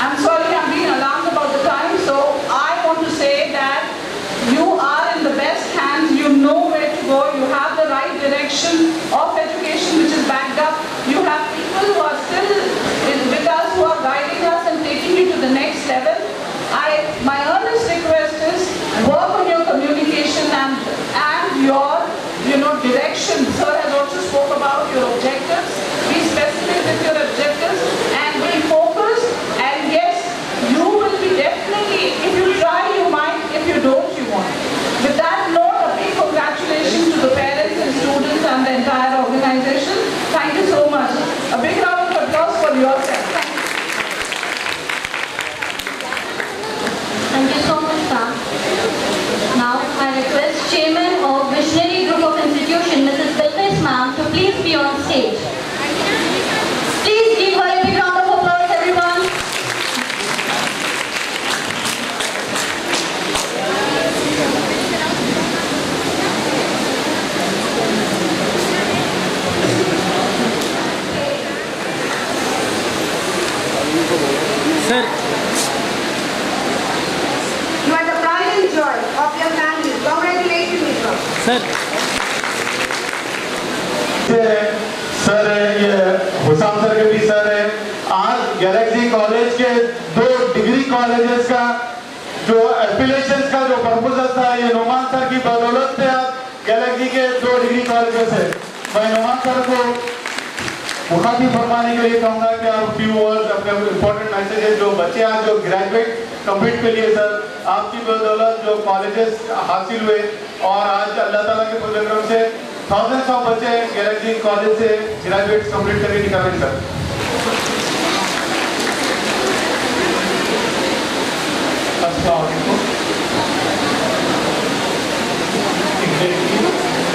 I'm sorry, I'm being alarmed about the time, so I want to say that you are in the best hands. You know where to go. You have the right direction of education which is backed up. You have people who are still with us, who are guiding us and taking you to the next level. My earnest request is work on your communication and your direction. Sir has also spoke about your objectives. Be specific with your objectives and be focused. And yes, you will be definitely, if you try you might, if you don't you won't. With that note, a big congratulations to the parents and students and the entire organization. Thank you so much. A big round of applause for yourself. Thank you so much, ma'am. Now, I request Chairman of Visionary Group of Institution, Mrs. Bilqis ma'am, to please be on stage. Please give her a big round of applause, everyone. Sir. You are the pride and joy of your family. Congratulations, Mitra. Sir. Sir ये Husam sir के भी sir है. आज Galaxy college के 2 degree colleges का जो affiliations का जो प्रपोजल था, ये नुमान सर की बदौलत से आज गैलेक्सी के 2 डिग्री कॉलेजेस है. मैं नुमान सर को मुखातिब फरमाने के लिए कहूँगा कि आप फ्यू वर्ड्स अपने इम्पोर्टेंट मैसेजेस जो बच्चे आज जो ग्रेजुएट कंप्लीट के लिए सर आपकी बदौलत जो कॉलेजेस हासिल हुए और आज अल्लाह ताला के फजल से thousands of बच्चे गैलेक्सी कॉलेज से ग्रेजुएट्स कंप्लीट करके निकाले सर. अस्सलाम वालेकुम.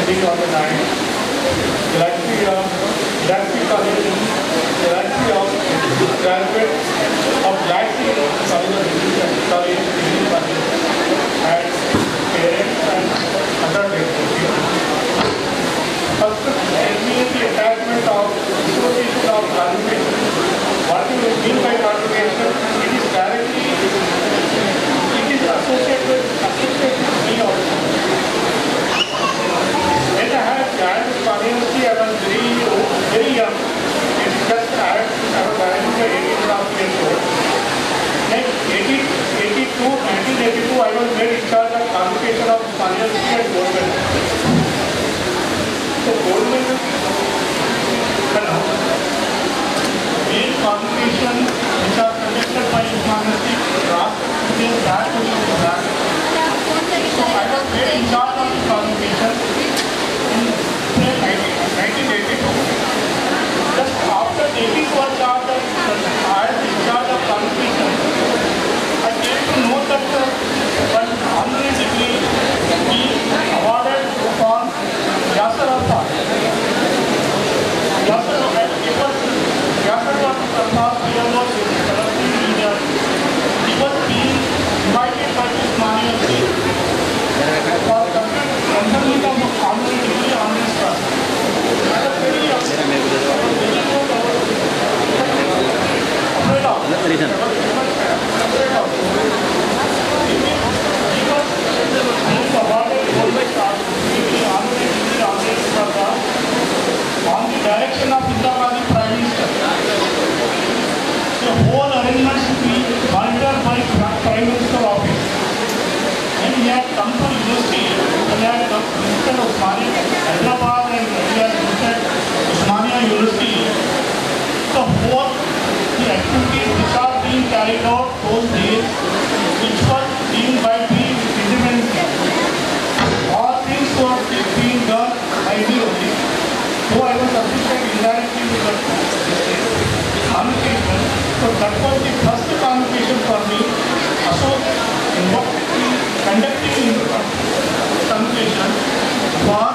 Sitting on the night, Galaxy College, Galaxy of graduate of Galaxy College of Degree College and parents and other people. First, the attachment of association of graduation. What do you mean by graduation? It is directly, it is associated with me also. When I had joined university, I was very young. It's just I was 18 years old. Then 18 write out those days which was being by the Independence Day. All things were being done by me only. So I was assisted indirectly with the convocation. So that was the first convocation for me. So conducting convocation for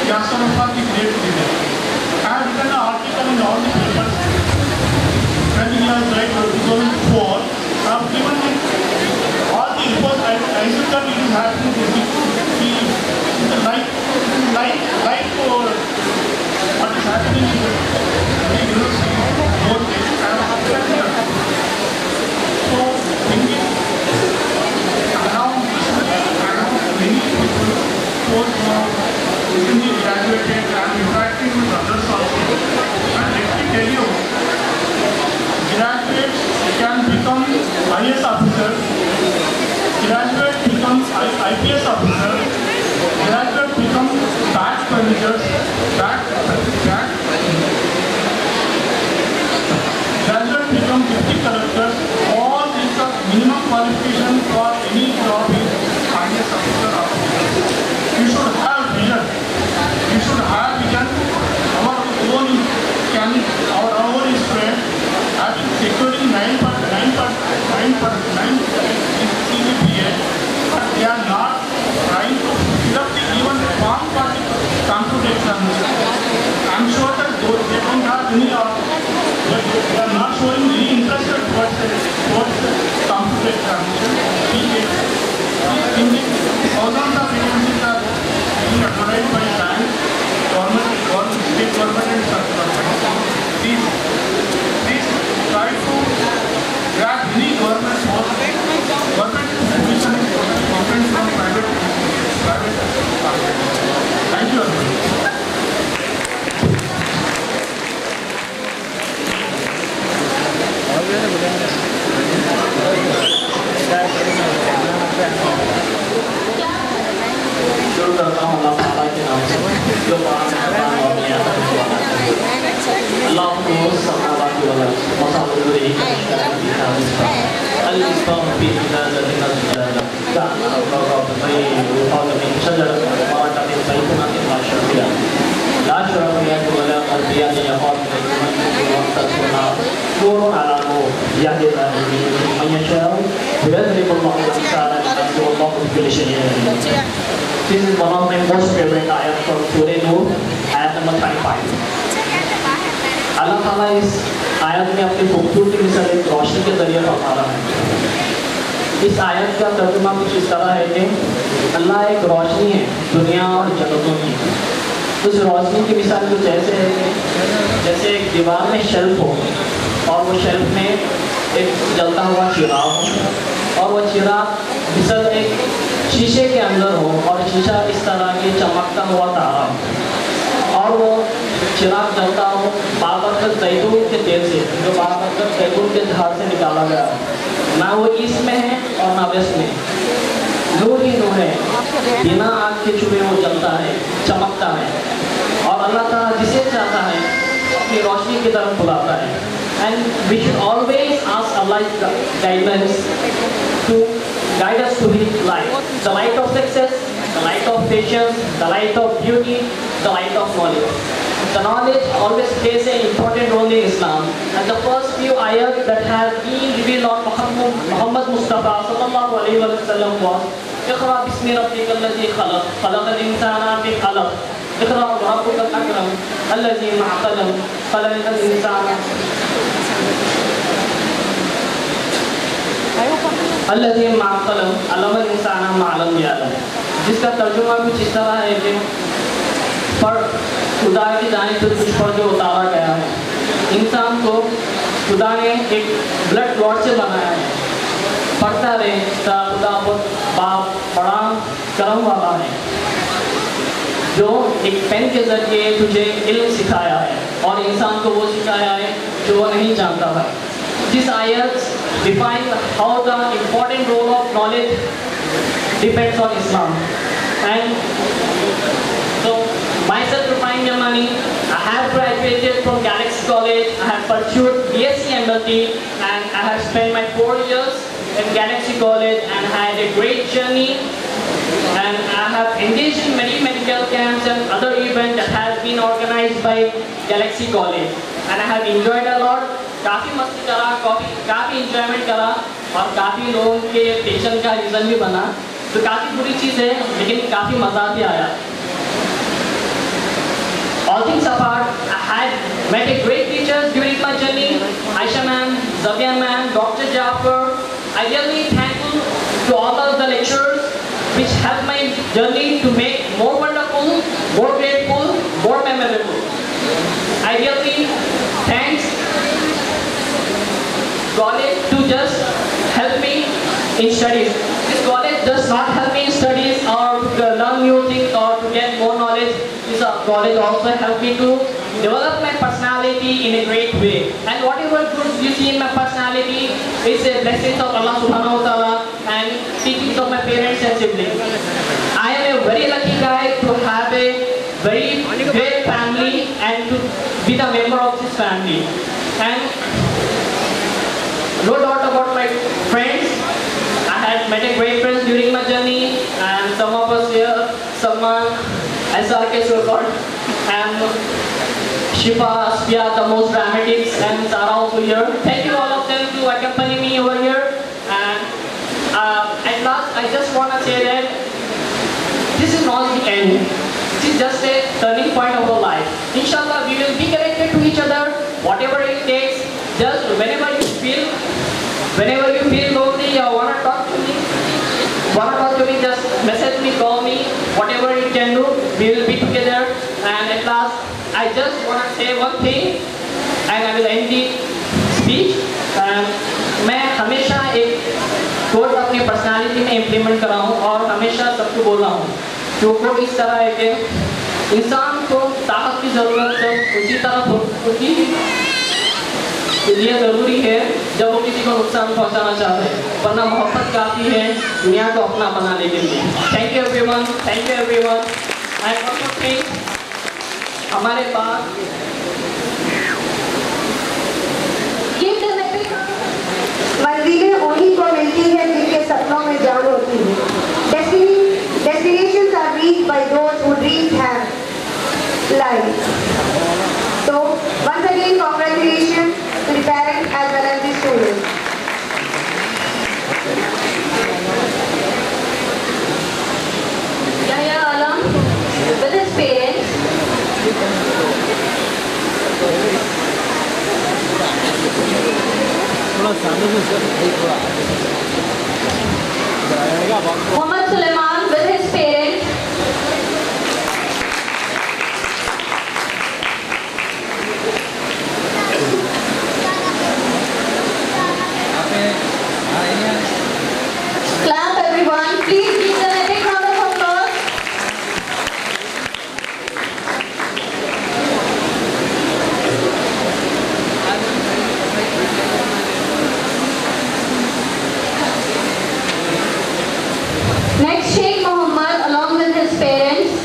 Yasser Arafat, the great leader. I have written an article in all the papers. When he has died in 2004, I have given him all the reports. I said that it is happening. The life for what is happening in the university, both days. So, thinking around many people, both now recently graduated and interacting with others also. And let me tell you, graduates can become IAS officers, graduate becomes IPS officer, graduate becomes tax managers, graduate becomes deputy collectors. All these are minimum qualifications for any job in IAS officer. You should have vision. You should have vision. Our own student having securing 9% CGPA, but they are not trying to fill up the even form for the computer examination. I am sure that they don't have any, they are not showing any interest towards the computer examination. In the thousands of vacancies are being advertised by banks, government, state government and central government. Please try to grab any government post, government position, government from private. Thank you very much. शुरू करता हूँ अल्लाह ताला के नाम से जो पाक है और मियां अल्लाह को समावात वल मसावरी al-islam fi hadallatina al-jalala kana Allah bayyin wa min shajar wa min baytunatin ma shafiya la sharafiya wala qalbiya yaqad wa tasuna nurun ala nur yahdi man yasha yadrib Allah al-amsala wallahu bi kulli shay'in alim. This is one of my most favorite ayat from Surah Nur, ayat number 35. अल्लाह ताला इस आयत में अपनी खूबसूरती मिसाल एक रोशनी के जरिए फरमा रहा है। इस आयत का तर्जुमा कुछ इस तरह है कि अल्लाह एक रोशनी है दुनिया और जन्नतों की। उस रोशनी की मिसाल कुछ ऐसे है कि जैसे एक दीवार में शेल्फ हो और वो शेल्फ में एक जलता हुआ चिराग हो और वो चिराग मिसाल एक शीशे के अंदर हो और शीशा इस तरह के चमकता हुआ तारा हो और वो चिराग जलता हो बाबरकत जैतून के तेल से, जो बाबरकत जैतून के झाड़ से निकाला गया है। ना वो ईस्ट में है और ना वेस्ट में, नूर ही नूर है, बिना आग के छुपे वो जलता है, चमकता है और अल्लाह ताला जिसे चाहता है अपनी रोशनी की तरफ बुलाता है। And we should always ask Allah's guidance to guide us to His light, the light of success, the light of patience, the light of beauty, the light of knowledge. The knowledge always plays an important role in Islam, and the first few ayat that have been revealed on Muhammad Mustafa sallallahu alaihi wasallam was Iqra bismi rabbikal ladzi khalaq, khalaqal insana min 'alaq, Iqra wa rabbukal akram, alladzi 'allama qalam, khalaqal insana alladhi ma'a qalam, 'allama al-insana ma lam ya'lam। जिसका तर्जुमा कुछ इस तरह है कि पर खुदा की जानिब से कुछ पर जो उतारा गया है, इंसान को खुदा ने एक ब्लड क्लॉट से बनाया है। पढ़ता रहे खुदा बाप बड़ा करम वाला है जो एक पेन के जरिए तुझे इल्म सिखाया है और इंसान को वो सिखाया है जो वो नहीं जानता था। This ayat defines how the important role of knowledge depends on Islam. And so myself, Rufai Yamani, I have have graduated from Galaxy College. I have pursued BSc MLT and I have spent my 4 years in Galaxy College and had a great journey. And I have engaged in many medical camps and other events that has been organized by Galaxy College. And I have enjoyed a lot. काफ़ी मस्ती करा, काफ़ी enjoyment करा और काफ़ी लोगों के tension का रीज़न भी बना. तो काफ़ी बुरी चीज़ है लेकिन काफ़ी मज़ा भी आया. All things apart, I had met a great teachers during my journey. Aisha ma'am, Zabia ma'am, Dr. Jaffer. I really thankful to all of the lecturers which helped my journey to make more wonderful, more grateful, more memorable. I really thanks college to just help me in studies. This college does not help me in studies or to learn new things or to get more knowledge. This college also helped me to develop my personality in a great way. And whatever good you see in my personality is a blessing of Allah Subhanahu wa Taala and teachings of my parents and siblings. I am a very lucky guy to have a very great family and to be the member of this family. And no doubt about my friends. I had met a great friends during my journey, and some of us here, someone SRK Surkot, and Shifa, Asfiya, the most dramatics, and Sara also here. Thank you all of them to accompany me over here. And at last, I just want to say that this is not the end. This is just a turning point of our life. Inshallah, we will be connected to each other, whatever it takes. Just whenever you feel lonely or wanna talk to me, just message me, call me, whatever you can do, we will be together. And at last, I just wanna say one thing, and I will end the speech. मैं हमेशा एक coat अपनी personality में implement कर रहा हूँ और हमेशा सबको बोल रहा हूँ. जो कोट इस तरह है कि इंसान को ताकत की ज़रूरत है उसी तरह उसी लिए ज़रूरी है जब वो किसी को नुकसान पहुंचाना चाहते हैं, वरना मोहब्बत काफ़ी है दुनिया को अपना बनाने के लिए. Thank you everyone, thank you everyone. I also think हमारे पास मंजिलें उन्हीं को मिलती है जिनके सपनों में जान होती है. Destinations are reached by those who dreams have life. So once again, congratulations to the parents as well as the students. Yahya Alam with his parents. Muhammad Sulaiman with his parents. Clap everyone, please give them a big round of applause. Next, Sheikh Muhammad along with his parents.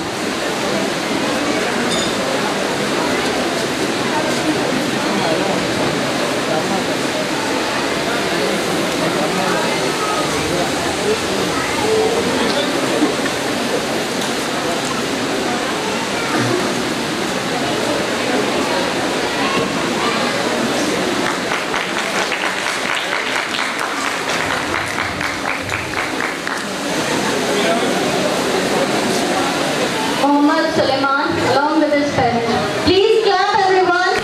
Muhammad Sulaiman along with his parents. Please clap everyone.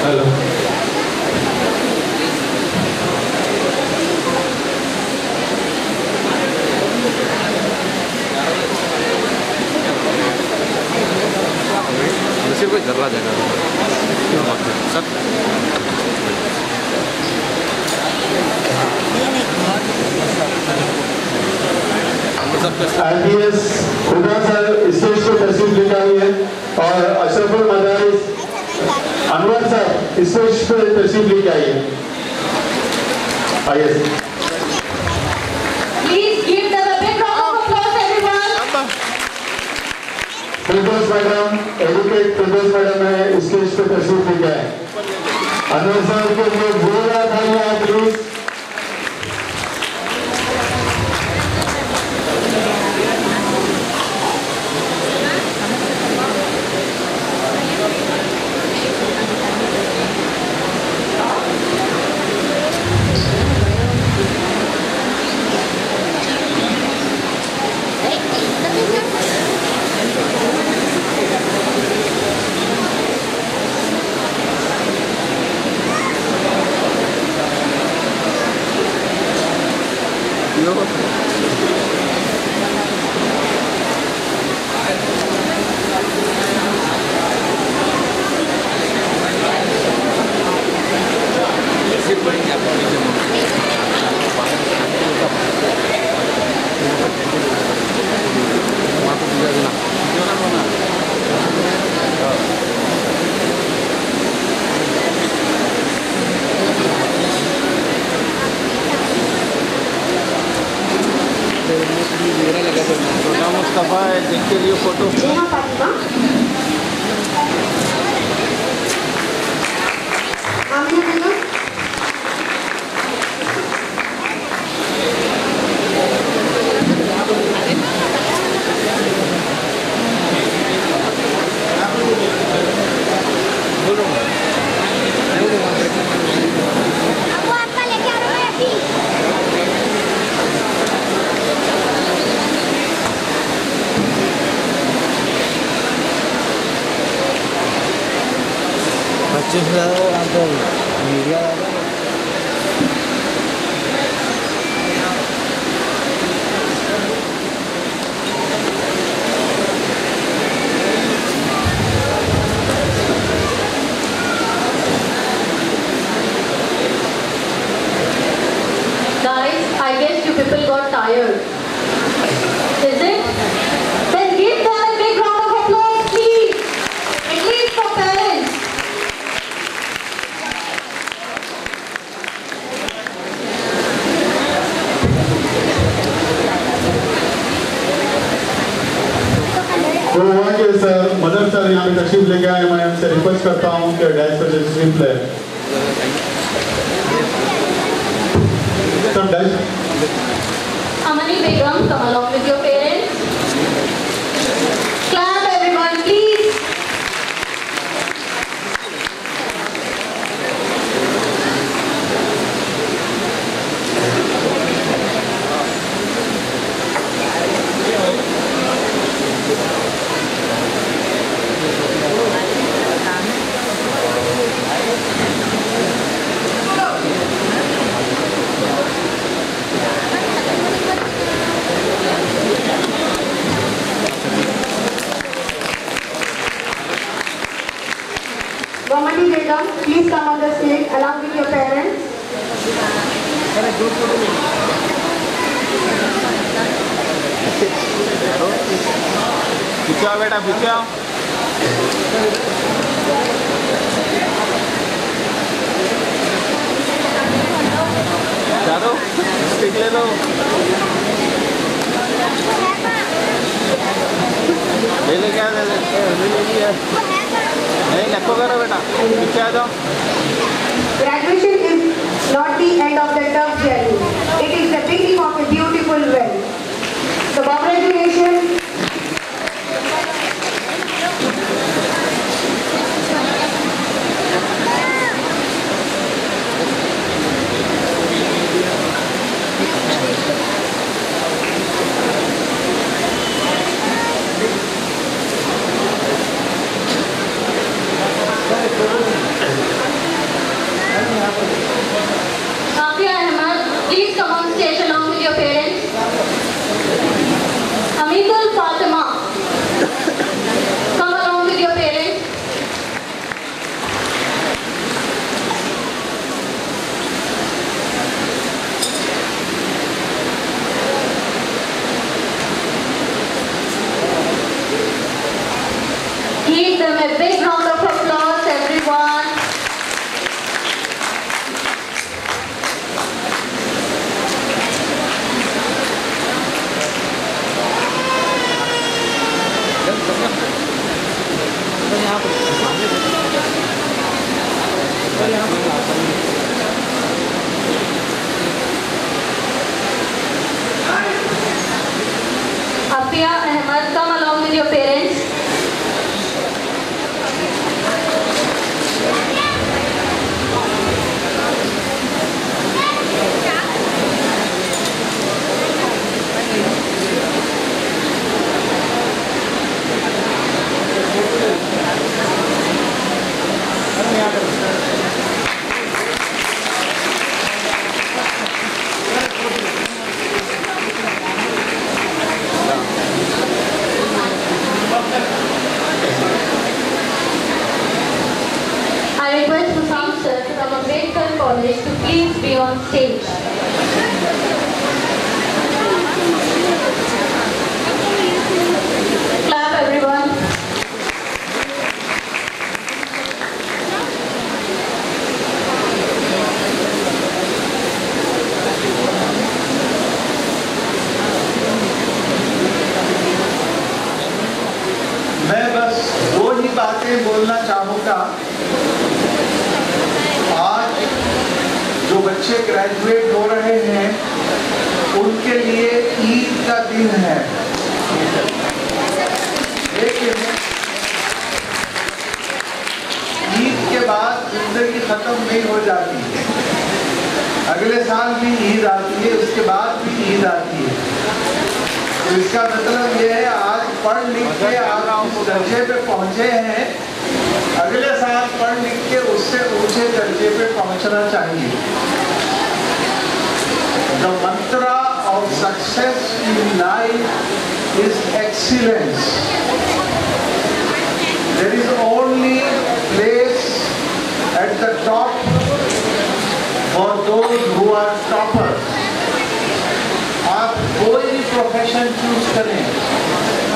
Hello. सिर्फ कोई जर्रा देगा sir. IPS खुदा sir stage पे तशरीफ लेकर आई है और अशरफुल मदारिस Anwar sir stage पे तशरीफ लेकर आई है। आइए Please give them a big round of applause, everyone. Firdaus madam, advocate Firdaus madam है स्टेज पे तशरीफ लेकर आए। अनवर सर के लिए जोरदार तालियां प्लीज। मुस्तफा है, देख के लिए photo Guys, I guess you people got tired. Is it? Then give them a big round of applause, please. At least for parents. तो हुआ कि सर मदर सर यहाँ पे तशरीफ लेके आए। मैं आपसे रिक्वेस्ट करता हूँ कि डैश पर तशरीफ ले। सब dash. Amani Begum, come along with your parents. Clap everyone, please. Amani Begum, please come on the stage along with your parents. पीछे आओ बेटा, पीछे आओ। चलो स्टिक ले लो। ले क्या ले नहीं नको करो बेटा, पीछे आ जाओ। Graduation is not the end of the tough journey. It is the beginning of a beautiful well. So congratulations. Afia Ahmed, please come on stage along with your parents. Hamidul College to please be on stage. Clap everyone. मैं बस दो ही बातें बोलना चाहूँगा। आज जो बच्चे graduate हो रहे हैं उनके लिए ईद का दिन है, लेकिन ईद के बाद जिंदगी खत्म नहीं हो जाती है। अगले साल भी ईद आती है, उसके बाद भी ईद आती है। तो इसका मतलब ये है आज पढ़ लिख के आप उस दर्जे पे पहुंचे हैं, अगले साल पढ़ लिख के उससे ऊंचे दर्जे पे पहुंचना चाहिए। The mantra of success in life is excellence. There is only place at the top for those who are toppers. आप कोई भी प्रोफेशन चूज करें,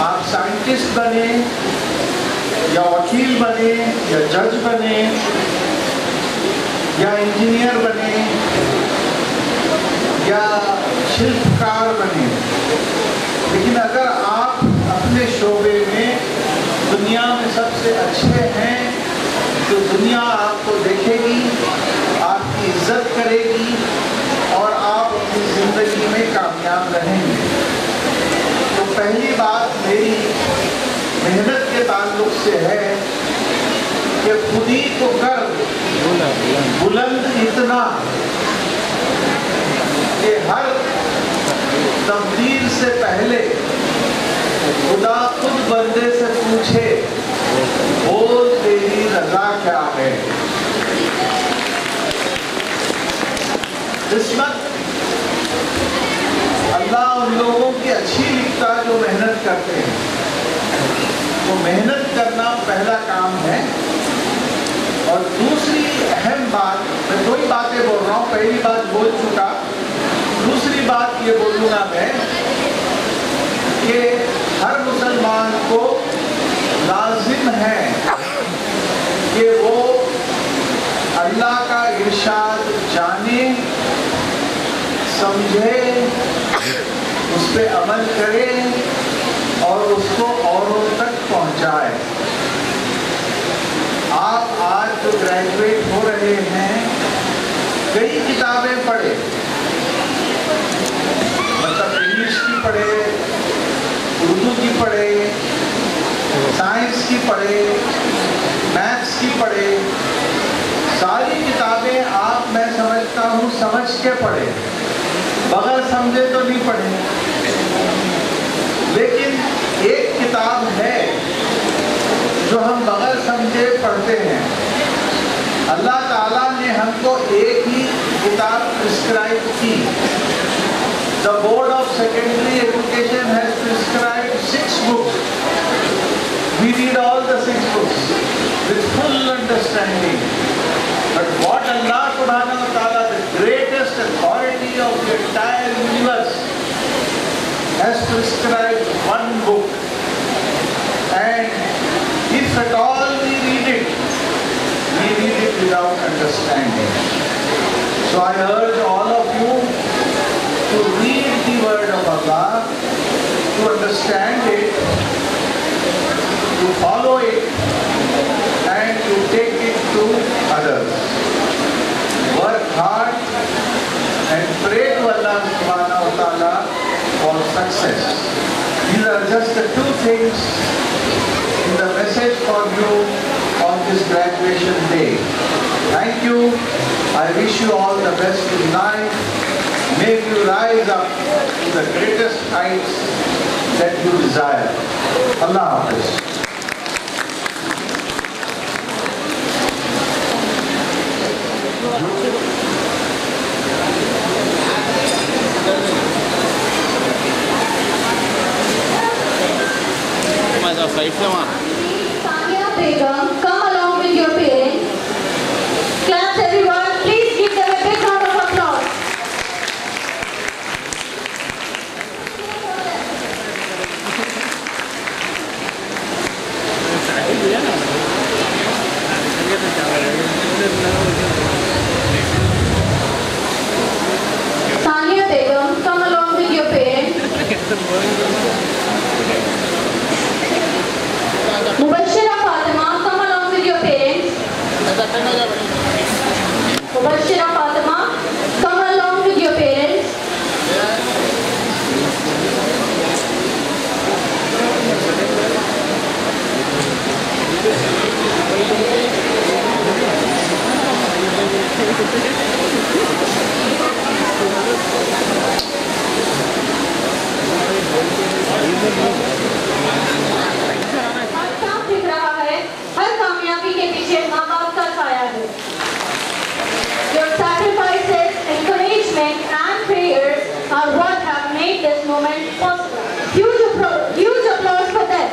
आप साइंटिस्ट बने या वकील बने या जज बने या इंजीनियर बने या शिल्पकार बने, लेकिन अगर आप अपने शोबे में दुनिया में सबसे अच्छे हैं तो दुनिया आपको देखेगी, आपकी इज्जत करेगी और आप अपनी जिंदगी में कामयाब रहेंगे। तो पहली बात मेरी मेहनत के ताल्लुक से है कि खुद ही को कर बुलंद इतना कि हर तब्दील से पहले खुदा खुद बंदे से पूछे बोल तेरी रजा क्या है। किस्मत अल्लाह उन लोगों की अच्छी लिखता जो मेहनत करते हैं। तो मेहनत करना पहला काम है। और दूसरी अहम बात, मैं दो ही बातें बोल रहा हूँ, पहली बात बोल चुका, दूसरी बात ये बोलूँगा मैं कि हर मुसलमान को लाजिम है कि वो अल्लाह का इरशाद जाने, समझे, उस पर अमल करे और उसको औरों तक पहुंचाए। आप आज जो ग्रेजुएट हो रहे हैं कई किताबें पढ़े, मतलब इंग्लिश की पढ़े, उर्दू की पढ़े, साइंस की पढ़े, मैथ्स की पढ़े, सारी किताबें आप मैं समझता हूँ समझ के पढ़े, बगैर समझे तो नहीं पढ़े। लेकिन एक किताब है जो हम बगैर समझे पढ़ते हैं। अल्लाह ताला ने हमको एक ही किताब प्रिस्क्राइब की। The Board of Secondary Education has prescribed 6 books. We read all the 6 books with full understanding. But what Allah Subhanahu wa Ta'ala, the greatest authority of the entire universe, has prescribed one book. And if at all we read it without understanding. So I urge all of you to read the word of Allah, to understand it, to follow it, and to take it to others. Work hard and pray to Allah Subhanahu wa Ta'ala for success. These are just the 2 things in the message for you on this graduation day. Thank you. I wish you all the best in life. May you rise up to the greatest heights that you desire. Allah Hafiz. Sania Begum, come along with your parents. Claps everyone, please give them Mubashira Fatima, come along with your parents. साफ दिख रहा है, हर कामयाबी के पीछे माँ बाप का साया है. Your sacrifices, encouragement and prayers are what have made this moment possible. Huge applause for them.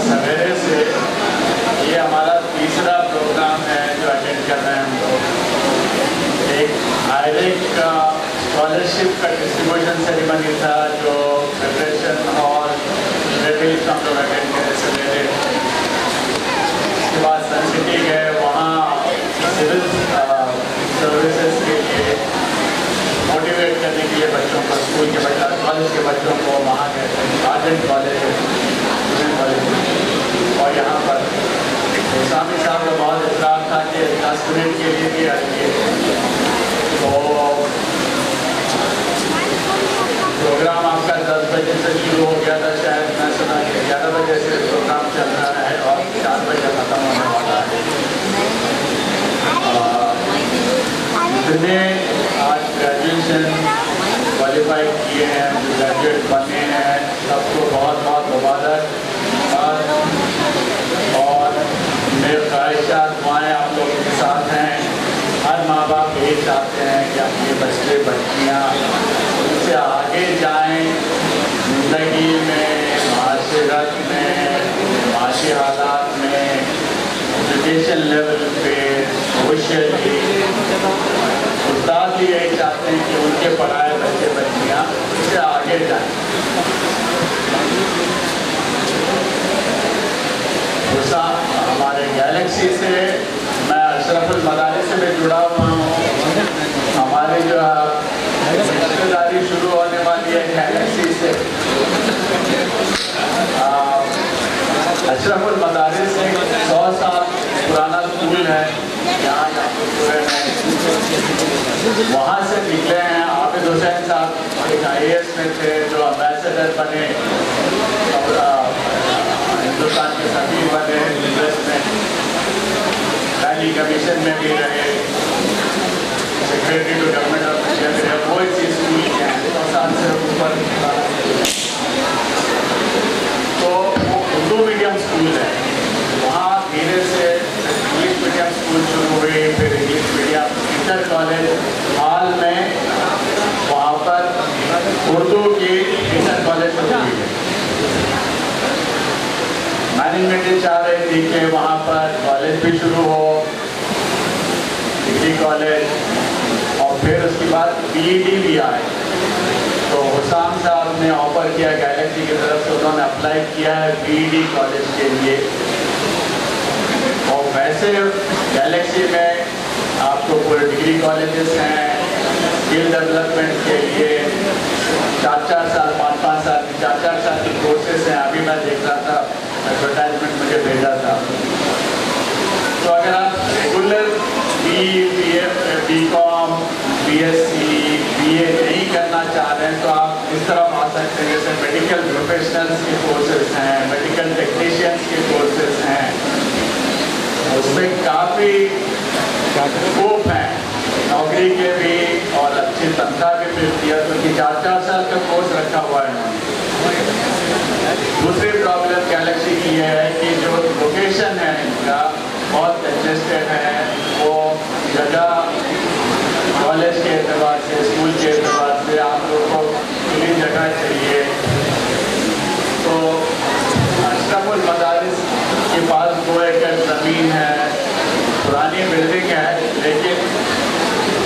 सवेरे से ये हमारा तीसरा प्रोग्राम है जो अटेंड कर रहे हैं हम लोग. एक आयरिक का स्कॉलरशिप का डिस्ट्रीब्यूशन सेरेमनी था जो फेडरेशन और रेबेल हम लोग अटेंड करे सवेरे. उसके बाद सन सिटी गए, वहाँ सिविल सर्विसेज के लिए मोटिवेट करने के लिए बच्चों को, स्कूल के बच्चों, कॉलेज के बच्चों को वहाँ गए थे. आर्जेंट कॉलेज, और यहाँ पर स्वामी साहब का बहुत इतरार था कि 10 मिनट के लिए भी आएंगे. तो प्रोग्राम आपका 10 बजे से शुरू हो गया था, शायद मैं सुना कि 11 बजे से प्रोग्राम चल रहा है और 4 बजे खत्म होने वाला है. जितने आज ग्रेजुएशन क्वालिफाई किए हैं, ग्रेजुएट बने हैं, सबको बहुत बहुत मुबारक. और मेरे ख्वाहिशात दुआएं आप लोगों के साथ हैं. हर माँ बाप यही चाहते हैं कि अपने बच्चे बच्चियाँ उनसे आगे जाएं जिंदगी में, माशरत में, माशी हालात में, एजुकेशन लेवल पे, सोशली. उस्ताद भी यही चाहते हैं कि उनके पढ़ाए बच्चे बच्चियाँ उससे आगे जाएं. हमारे गैलेक्सी से मैं अशरफुल मदारिस से भी जुड़ा हुआ हूँ. हमारी जो रिश्तेदारी शुरू होने वाली है गैलेक्सी से. अशरफुल मदारिस एक 100 साल पुराना स्कूल है यहाँ वहाँ से निकले हैं. आबिद हुसैन साहब एक IAS में थे जो एम्बेसडर बने और हिंदुस्तान के सभी बने, यूएस में वैली कमीशन में भी रहे, secretary to government of India में रहे. वो इसी स्कूल के हैं 100 साल से ऊपर. तो वो उर्दू मीडियम स्कूल है. वहाँ धीरे से इंग्लिश मीडियम स्कूल शुरू हुई, फिर इंग्लिश मीडियम इंटर कॉलेज. हाल में वहाँ पर उर्दू की इंटर कॉलेज शुरू हुई है. मैनेजमेंट चाह रही थी कि वहाँ पर कॉलेज भी शुरू हो, डिग्री कॉलेज, और फिर उसके बाद PED भी आए. तो हुसाम साहब ने ऑफर किया गैलेक्सी की तरफ से, उन्होंने अप्लाई किया है PED कॉलेज के लिए. और वैसे गैलेक्सी में आपको पूरे डिग्री कॉलेजेस हैं स्किल डेवलपमेंट के लिए. 4-4 साल 5-5 साल 4-4 साल के कोर्सेज हैं. अभी मैं देख रहा था, एडवर्टाइजमेंट मुझे भेजा था. तो अगर आप रेगुलर BCom, BSc, BA नहीं करना चाह रहे हैं तो आप इस तरफ आ सकते हैं. जैसे मेडिकल प्रोफेशनल्स के कोर्सेज हैं, मेडिकल टेक्नीशियंस के कोर्सेज हैं, उसमें काफ़ी स्कोप है नौकरी के भी और अच्छी तनख्वाह भी मिलती है. क्योंकि 4-4 साल का कोर्स रखा हुआ है. दूसरी प्रॉब्लम गैलेक्सी की है कि जो लोकेशन है इनका बहुत कंजेस्टेड है. वो जगह कॉलेज के एतबार से, स्कूल के एतबार से आप लोगों को खुली जगह चाहिए. तो अशरफुल मदारिस के पास 2 एकड़ ज़मीन है, पुरानी बिल्डिंग है, लेकिन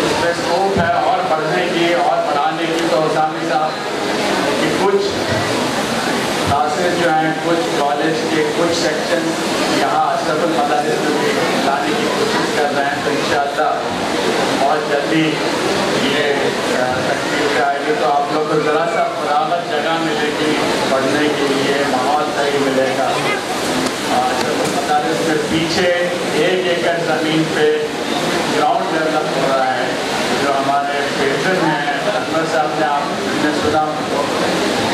उसमें स्कोप है और बढ़ने की और बढ़ाने की. तो सामी साहब कि कुछ क्लासेज जो हैं, कुछ कॉलेज के कुछ सेक्शन यहाँ अशरफुल मदारिस में भी लाने की कोशिश कर रहे हैं. तो इंशाअल्लाह बहुत जल्दी ये तो आप लोग को ज़रा सा फरागत जगह मिलेगी पढ़ने के लिए, माहौल सही मिलेगा। मदारिस में पीछे 1 एकड़ ज़मीन पे ग्राउंड डेवलप हो रहा है, जो हमारे पेट्रन हैं अकबर साहब ने आपने सुना,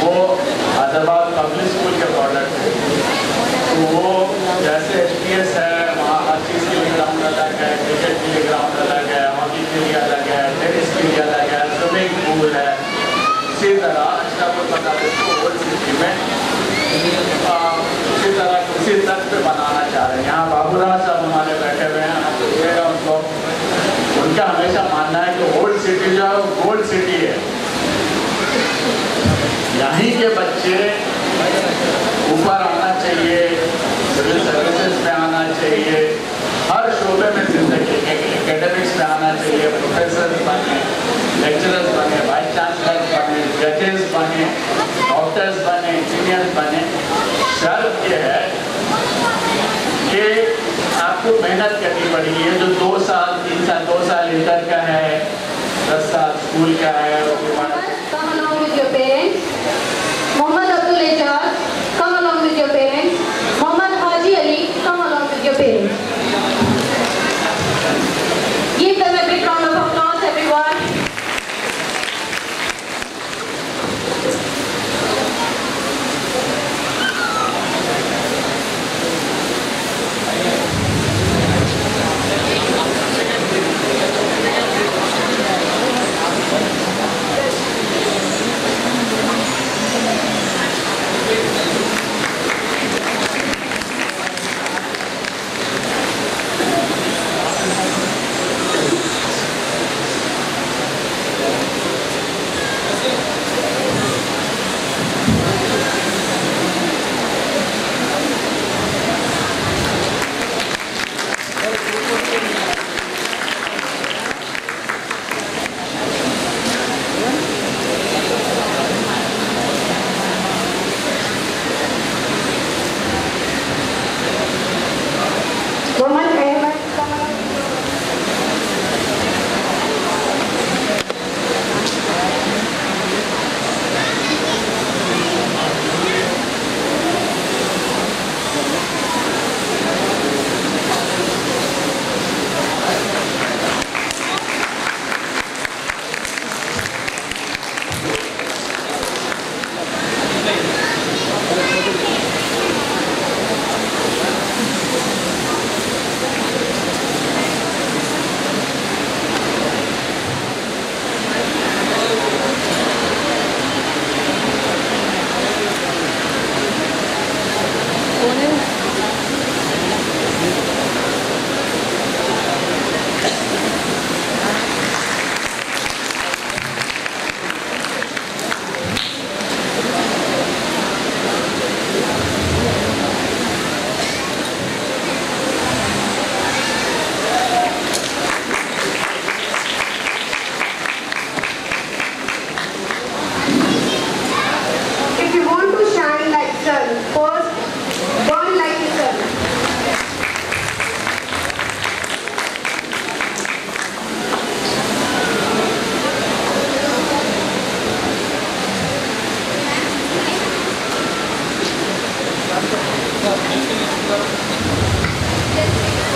वो हैदराबाद पब्लिक स्कूल के प्रोडक्ट है। तो वो जैसे HPS है, वहाँ हर चीज़ के लिए ग्राउंड अलग है, क्रिकेट के लिए ग्राउंड अलग है, हॉकी के लिए अलग है, टेनिस के लिए अलग है, स्विमिंग पूल है। इसी तरह अशरफुल मदारिस को ओल्ड सिटी में इसी तरह उसी तर्ज पे बनाना चाह रहे हैं। यहाँ बाबूराज साहब हमारे बैठे हुए हैं, हम पूछेगा उनको, उनका हमेशा मानना है कि ओल्ड सिटी जो है वो गोल्ड सिटी है। यहीं के बच्चे ऊपर आना चाहिए, सिविल सर्विसेज में आना चाहिए, हर शोबे में जिंदगी एकेडमिक्स में आना चाहिए, प्रोफेसर बने, लेक्चरर्स बने, वाइस चांसलर बने, जजेस बने, डॉक्टर्स बने, इंजीनियर्स बने। शर्त यह है कि आपको मेहनत करनी पड़ेगी। ये जो 2 साल 3 साल 2 साल इंटर का है, 10 साल स्कूल का है, Come along with your parents. Mohammad Abdul Ejaz, come along with your parents. Mohammad Haji Ali, come along with your parents. Give them a big round of applause, everyone.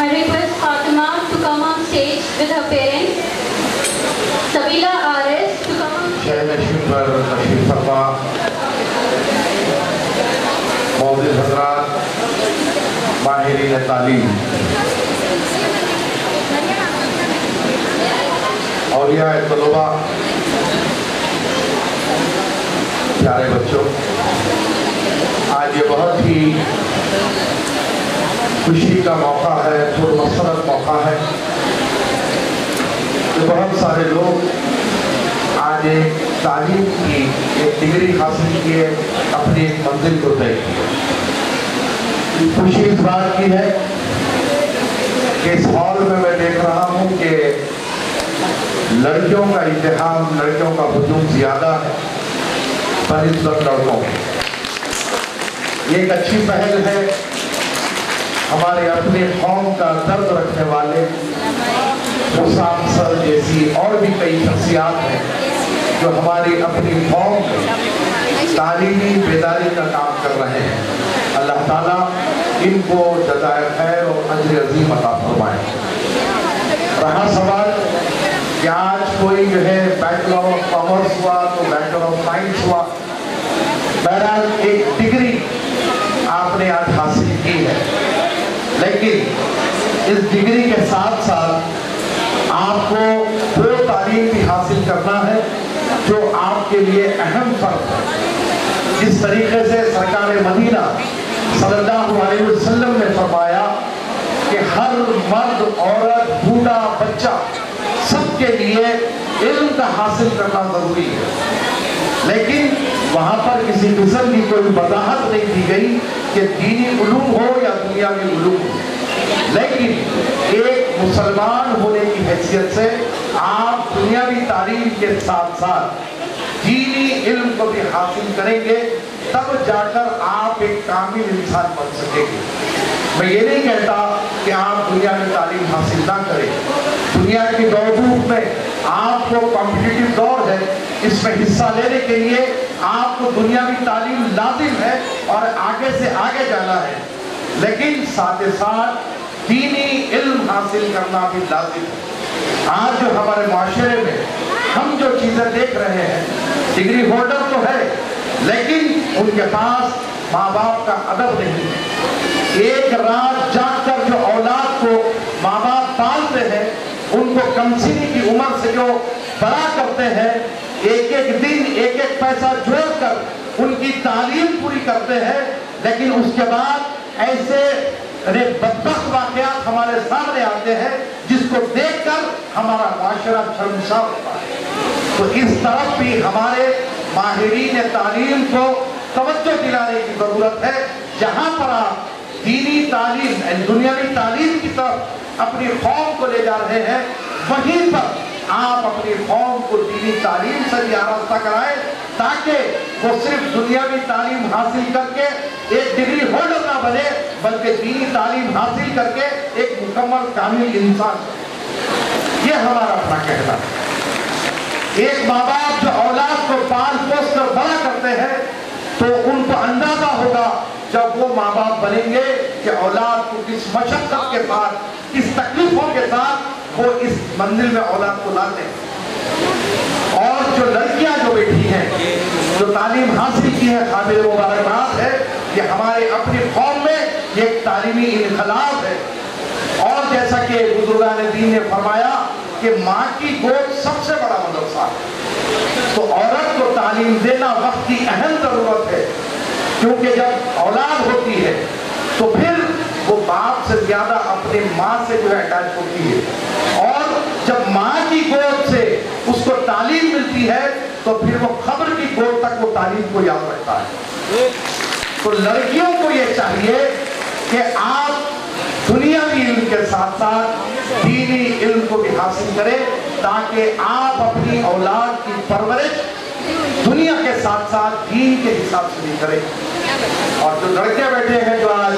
I request Fatima to come on stage with her parents. Sabila RS to come on stage. शहर नशीब पर नशीब फरमा मौजूद हजरात, माहिरीन तालीम, औलिया तलबा, प्यारे बच्चों, आज ये बहुत ही खुशी का मौका है, पुरमसरत मौका है कि बहुत सारे लोग आज एक तालीम की एक डिग्री हासिल किए, अपनी एक मंजिल को तय की। खुशी इस बात की है कि इस हॉल में मैं देख रहा हूँ कि लड़कियों का इत्तेहाम, लड़कियों का हुजूम ज़्यादा है बनिस्बत लड़कों। ये एक अच्छी पहल है। हमारे अपने कौम का दर्द रखने वाले हुसाम सर जैसी और भी कई शख्सियात हैं जो हमारी अपनी कौम तालीमी बेदारी का काम कर रहे हैं, अल्लाह ताला इनको जज़ाए खैर और अजर अज़ीम अता फरमाए। रहा सवाल कि आज कोई जो है बैचलर ऑफ कॉमर्स हुआ तो बैचलर ऑफ साइंस हुआ, बहरहाल एक डिग्री आपने आज हासिल की है, लेकिन इस डिग्री के साथ साथ आपको वो तालीम भी हासिल करना है जो आपके लिए अहम फर्क है। जिस तरीके से सरकार मदीना सल्लल्लाहु अलैहि वसल्लम ने फरमाया कि हर मर्द, औरत, बूढ़ा, बच्चा सबके लिए इल्म का हासिल करना जरूरी है, लेकिन वहाँ पर किसी किस्म की कोई वजाहत नहीं दी गई कि दीनी उलूम हो या दुनियावी उलूम हो। लेकिन एक मुसलमान होने की हैसियत से आप दुनियावी तालीम के साथ साथ दीनी इल्म को भी हासिल करेंगे, तब जाकर आप एक कामिल इंसान बन सकेंगे। मैं ये नहीं कहता कि आप दुनिया में तालीम हासिल ना करें। दुनिया की दौड़-धूप में आपको कॉम्पिटिटिव दौर है, इसमें हिस्सा लेने के लिए आपको दुनियावी तालीम लाजिम है और आगे से आगे जाना है, लेकिन साथ ही साथ दीनी इल्म हासिल करना भी लाजिम है। आज जो हमारे माशरे में हम जो चीज़ें देख रहे हैं, डिग्री होल्डर तो है लेकिन उनके पास माँ बाप का अदब नहीं है। एक रात जागकर जो औलाद को माँ बाप पालते हैं, उनको कमसिनी की उम्र से जो बड़ा करते हैं, एक एक दिन एक एक पैसा जोड़कर उनकी तालीम पूरी करते हैं, लेकिन उसके बाद ऐसे बदबख्त वाक़यात हमारे सामने आते हैं जिसको देखकर हमारा माशरा शर्मसार होता है। तो इस तरफ भी हमारे माहिरीन तालीम को तवज्जो दिलाने की जरूरत है। जहाँ पर आप दीनी तालीम, दुनियावी तालीम की तरफ अपनी कौम को ले जा रहे हैं, वहीं पर आप अपनी कौम को दीनी तालीम से भी आरास्ता कराएं, ताकि वो सिर्फ दुनियावी तालीम हासिल करके एक डिग्री होल्डर ना बने, बल्कि दीनी तालीम हासिल करके एक मुकम्मल कामिल इंसान बने। ये हमारा अपना कहना है। एक माँ बाप जो औलाद को पाल पोस कर बड़ा करते हैं, तो उनको अंदाजा होगा जब वो माँ बाप बनेंगे कि औलाद को किस मशक्कत के साथ, किस तकलीफों के साथ वो इस मंजिल में औलाद को लाते हैं। और जो लड़कियां जो बैठी हैं, जो तालीम हासिल की है, काबिल मुबारकबाद है। ये हमारे अपनी कौम में ये एक तालीमी इनकलाब है। और जैसा कि बुजुर्गान दीन ने फरमाया कि माँ की गोद सबसे बड़ा मदरसा है, तो औरत को तालीम देना वक्त की अहम जरूरत है, क्योंकि जब औलाद होती है तो फिर वो बाप से ज्यादा अपने माँ से जो है अटैच होती है, और जब माँ की गोद से उसको तालीम मिलती है तो फिर वो खबर की गोद तक वो तालीम को याद रखता है। तो लड़कियों को ये चाहिए कि आप दुनियावी इल्म के साथ साथ दीनी इल्म को भी हासिल करें, ताकि आप अपनी औलाद की परवरिश दुनिया के साथ साथ दीन के हिसाब से भी करें। और जो लड़के बैठे हैं जो आज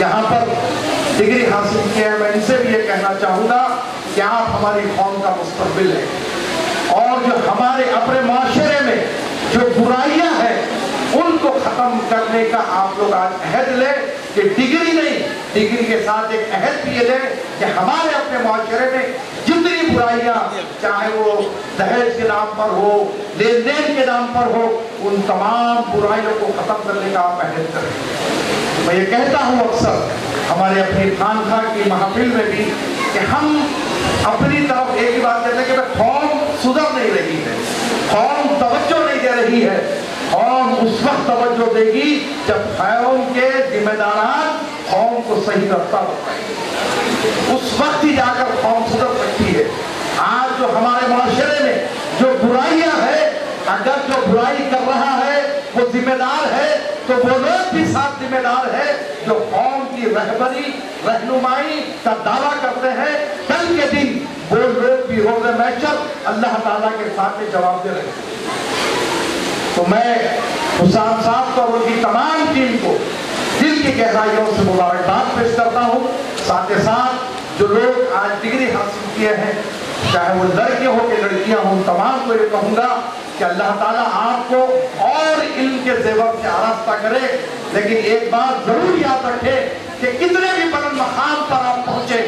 यहाँ पर डिग्री हासिल किए हैं, मैं इनसे भी ये कहना चाहूँगा कि आप हमारी कौम का मुस्तकबिल है, और जो हमारे अपने माशरे में जो बुराइयां हैं उनको खत्म करने का आप लोग आज अहद लें कि डिग्री नहीं, डिग्री के साथ एक अहद भी लें कि हमारे अपने माशरे में जितनी बुराइयां, चाहे वो दहेज के नाम पर हो, लेन देन के नाम पर हो, उन तमाम बुराइयों को खत्म करने का आप अहद करें। मैं ये कहता हूँ अक्सर हमारे अपनी खानखा की महफिल में भी कि हम अपनी तरफ एक ही बात कहते हैं कि कौम सुधर नहीं रही है, कौम तवज्जो नहीं दे रही है। कौम उस वक्त तवज्जो देगी जब कौम के जिम्मेदारान कौम को सही रास्ता बताएंगे, उस वक्त ही जाकर कौम सुधर सकती है। आज जो हमारे माशरे में जो बुराइयां है, अगर जो बुराई कर रहा है वो जिम्मेदार है, तो वो लोग भी साथ जिम्मेदार है जो कौम की रहबरी रहनुमाई का दावा करते हैं। कल के दिन वो लोग भी रोज़ महशर अल्लाह ताला के सामने जवाब दे रहे हैं। तो मैं हुसैन साहब को और उनकी तमाम टीम को दिल की गहराइयों से मुबारकबाद पेश करता हूँ। साथ ही साथ जो लोग आज डिग्री हासिल किए हैं चाहे वो लड़के हो के लड़कियां हो, तमाम को ये कहूँगा कि अल्लाह ताला आपको और इल्म के ज़ेवर से आरास्ता करे। लेकिन एक बात जरूर याद रखे कि कितने भी बुलंद मकाम पर आप पहुंचे,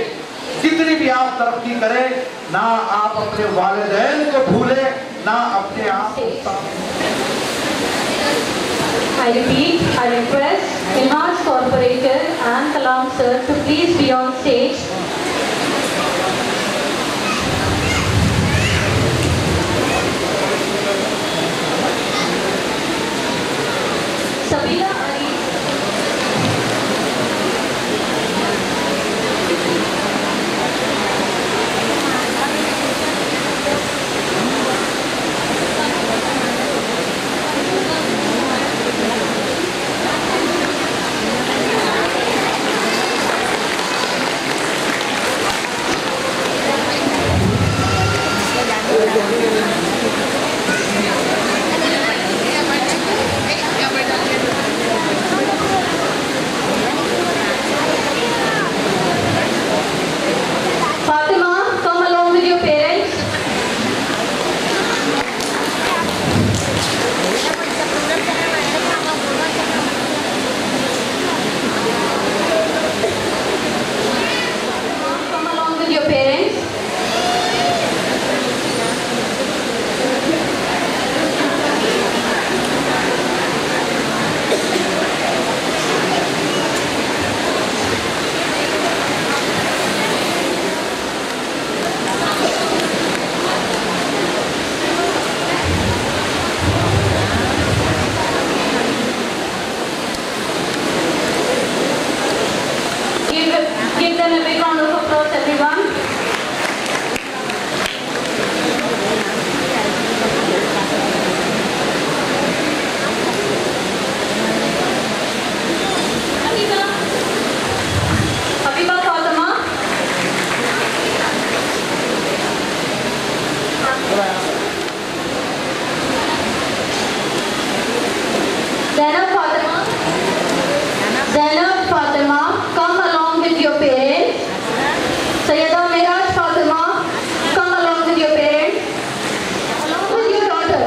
कितनी भी आप तरक्की करें, ना आप अपने वालिदैन को भूले, ना अपने आप को। I repeat, I request Enhanced Corporator and Kalam sir to please be on stage. Sabila Ali. Fatima, come along with your parents. Come along with your parents. Give them a big round of applause, everyone. Habiba Fatima. Zainab Fatima. Zainab Fatima, come along with your parents. Sayyida Miraj Fatima, come along with your parents. Along with your daughter.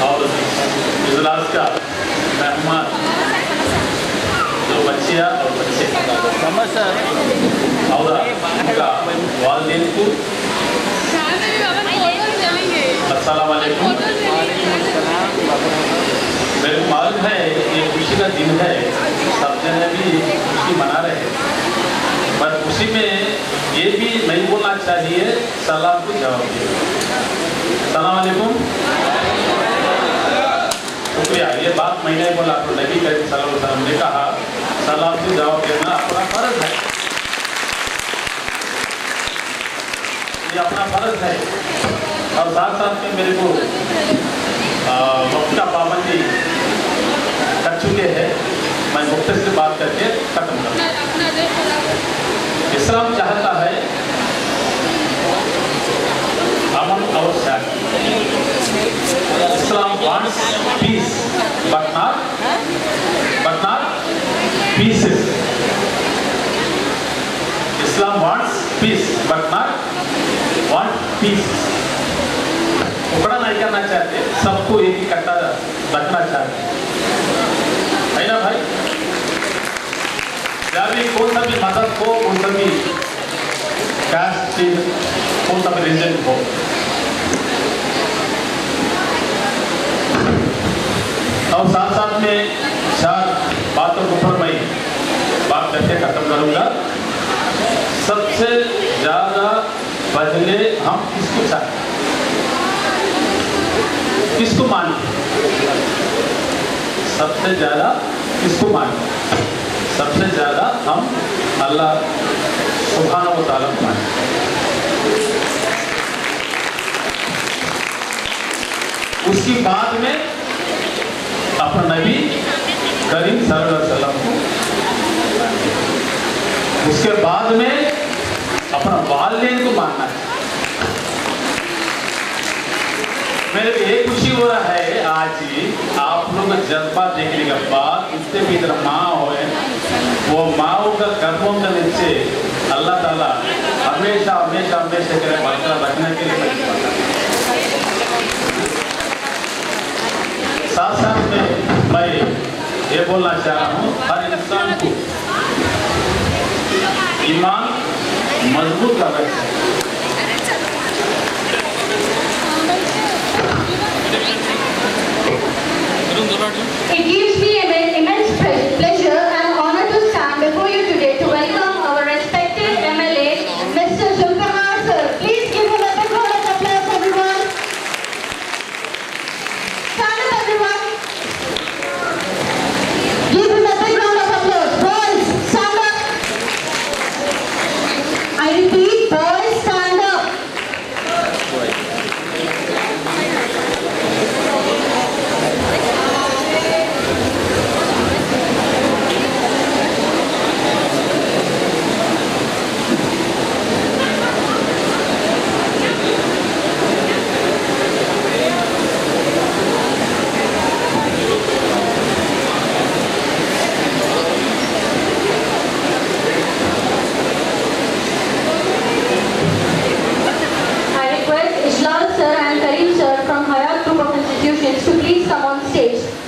और इजलास का मेहमान जो बच्चियाँ और बच्चे और उनका वालिदैन को अस्सलाम वालेकुम। मेरे को मालूम है ये खुशी का दिन है, सब जने भी खुशी मना रहे हैं, पर खुशी में ये भी नहीं बोलना चाहिए सलाम को जवाब दिए। अस्सलाम वालेकुम, शुक्रिया। ये बात मैंने बोला तो नबी करीम सल्लल्लाहु अलैहि वसल्लम ने कहा सलाम को जवाब देना अपना फर्ज है, ये अपना फर्ज है। और साथ साथ में मेरे को वक्त का पाबंदी कर चुके हैं, मैं मुख्तर से बात करके खत्म करूँगा। इस्लाम चाहता है अमन और शांति। Islam wants peace, but not pieces. Islam wants peace, but not pieces. टुकड़ा नहीं करना चाहते, सबको एक ही कट्टा रखना चाहते, है ना भाई? जब भी कौन सा भी मदद हो, कौन सा भी कास्ट, कौन सा भी रीजन हो, और साथ साथ में 4 बातों के ऊपर मैं बात करके खत्म करूंगा। सबसे ज्यादा पहले हम किसको चाहते हैं? किसको मानते? सबसे ज्यादा किसको मानते? सबसे ज्यादा हम अल्लाह सुब्हानहू व तआला को मानते। उसकी बाद में अपना नबी करीम सल्लल्लाहु अलैहि वसल्लम को, उसके बाद में अपना वालिदैन को मानना है। मेरे को ये खुशी हो रहा है आज ही आप लोग जज्बा देखने के बाद, इससे भी इधर माँ हो, वो माओ का कर्मों के नीचे अल्लाह ताला हमेशा हमेशा हमेशा करे बरकरार रखने के लिए। साथ साथ में मैं ये बोलना चाह रहा हूँ, हर इंसान को ईमान मजबूत करना चाहिए। It gives me an immense pleasure and honor to stand before you today to welcome our respected MLA, Mr. Zulfikar sir. Please give him a big round of applause, everyone. Stand up, everyone. Give him a big round of applause. Boys, stand up. I repeat, boys, stand up.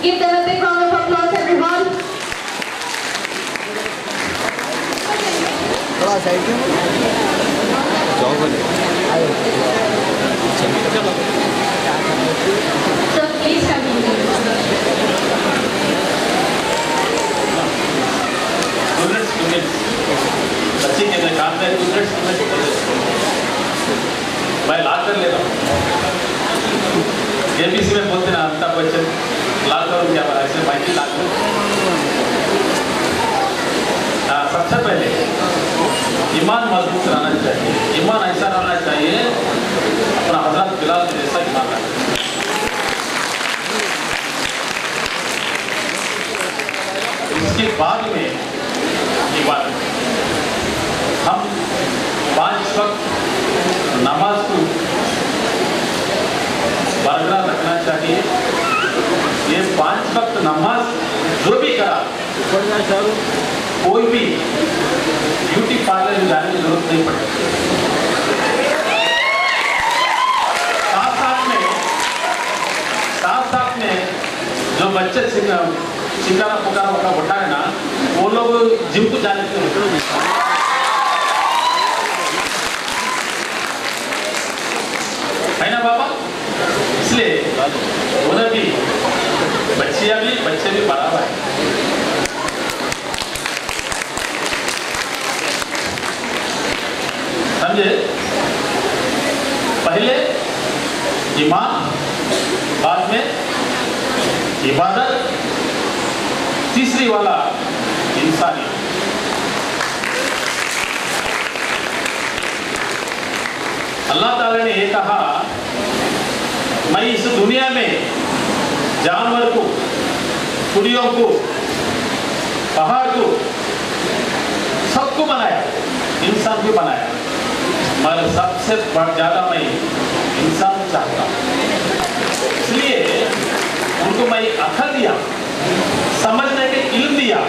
Give them a big round of applause, everyone. So please continue. बच्चे के काम में मैं ला कर ले रहा हूँ। ABC में बोलते ना अमिताभ बच्चन लाल करो क्या बना, ऐसे माइकल लाल करो। सबसे पहले ईमान मजबूत रहना चाहिए। ईमान ऐसा रहना चाहिए अपना हजरत बिलाल जैसा ईमान रखना। इसके बाद में इबादत, हम 5 वक्त नमाज को बरकरार रखना चाहिए। ये 5 वक्त नमाज जो भी करा, कोई भी ब्यूटी पार्लर में जाने की जरूरत नहीं पड़ेगी। साथ में जो बच्चे चिकारा पुकारा वगैरह उठा है ना, वो लोग जिम को जाने की जरूरत नहीं है ना बाबा। इसलिए उन्हें भी बच्चे भी बराबर है। समझे? पहले ईमान, बाद में इबादत, तीसरी वाला इंसानियत। अल्लाह ताला ने ये कहा, मैं इस दुनिया में जानवर को, चिड़ियों को, पहाड़ को, सबको बनाया, इंसान को बनाया, मगर सबसे ज्यादा मैं इंसान को चाहता हूँ। इसलिए उनको मैं अकल दिया, समझने के इल्म दिया,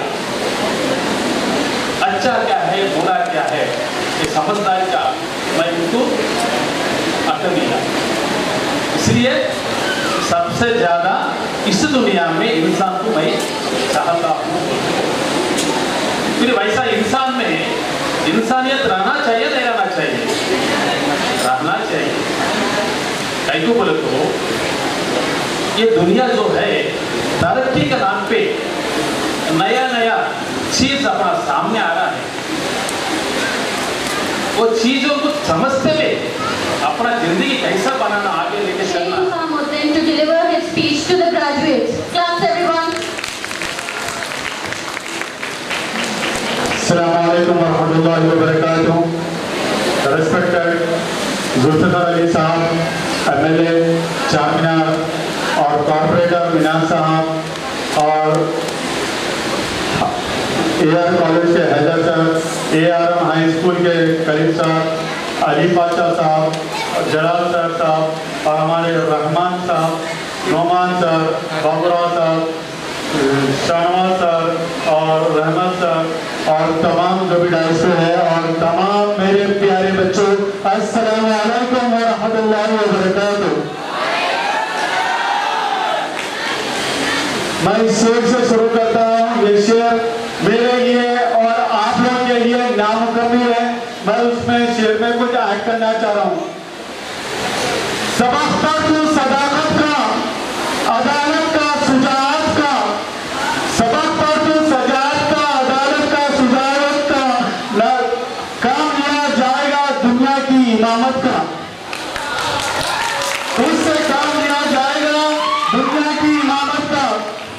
अच्छा क्या है बुरा क्या है ये समझदारी का मैं उनको अकल दिया। इसलिए सबसे ज्यादा इस दुनिया में इंसान को मैं चाहता हूँ। फिर वैसा इंसान में इंसानियत रहना चाहिए, नहीं रहना चाहिए? रहना चाहिए। कई को बोले तो ये दुनिया जो है तरक्की के नाम पे नया नया चीज अपना सामने आ रहा है। वो चीजों को समझते हुए अपना जिंदगी कैसा बनाना, आगे लेके चलना। To deliver his अस्सलामुअलैकुम वरहमतुल्लाहि वबरकातुहू। रेस्पेक्टेड जुल्फ़िकार अली साहब, MLA चारमीनार और कॉर्पोरेटर मिनान साहब और AR कॉलेज के Haider sir, ARM high school के करीम साहब, अली पाशा साहब, जलाल सर साहब और हमारे रहमान साहब, नोमान सर, बाबुराव साहब, शाहनवाज सर और रहमत सर और तमाम जो भी डायस है और तमाम मेरे प्यारे बच्चों, अस्सलाम वालेकुम व रहमतुल्लाहि व बरकातुहू। मैं इस शेर से शुरू करता हूँ। ये शेर मेरे लिए और आप लोग के लिए नामुकम्मल है। मैं उसमें शेर में कुछ ऐड करना चाह रहा हूँ। सबक पर तू सदाकत का, अदालत का, सुजात का, सबक पर तू सजात का, अदालत का, सुजात का, काम लिया जाएगा दुनिया की इमामत का। उससे काम लिया जाएगा दुनिया की इमामत का।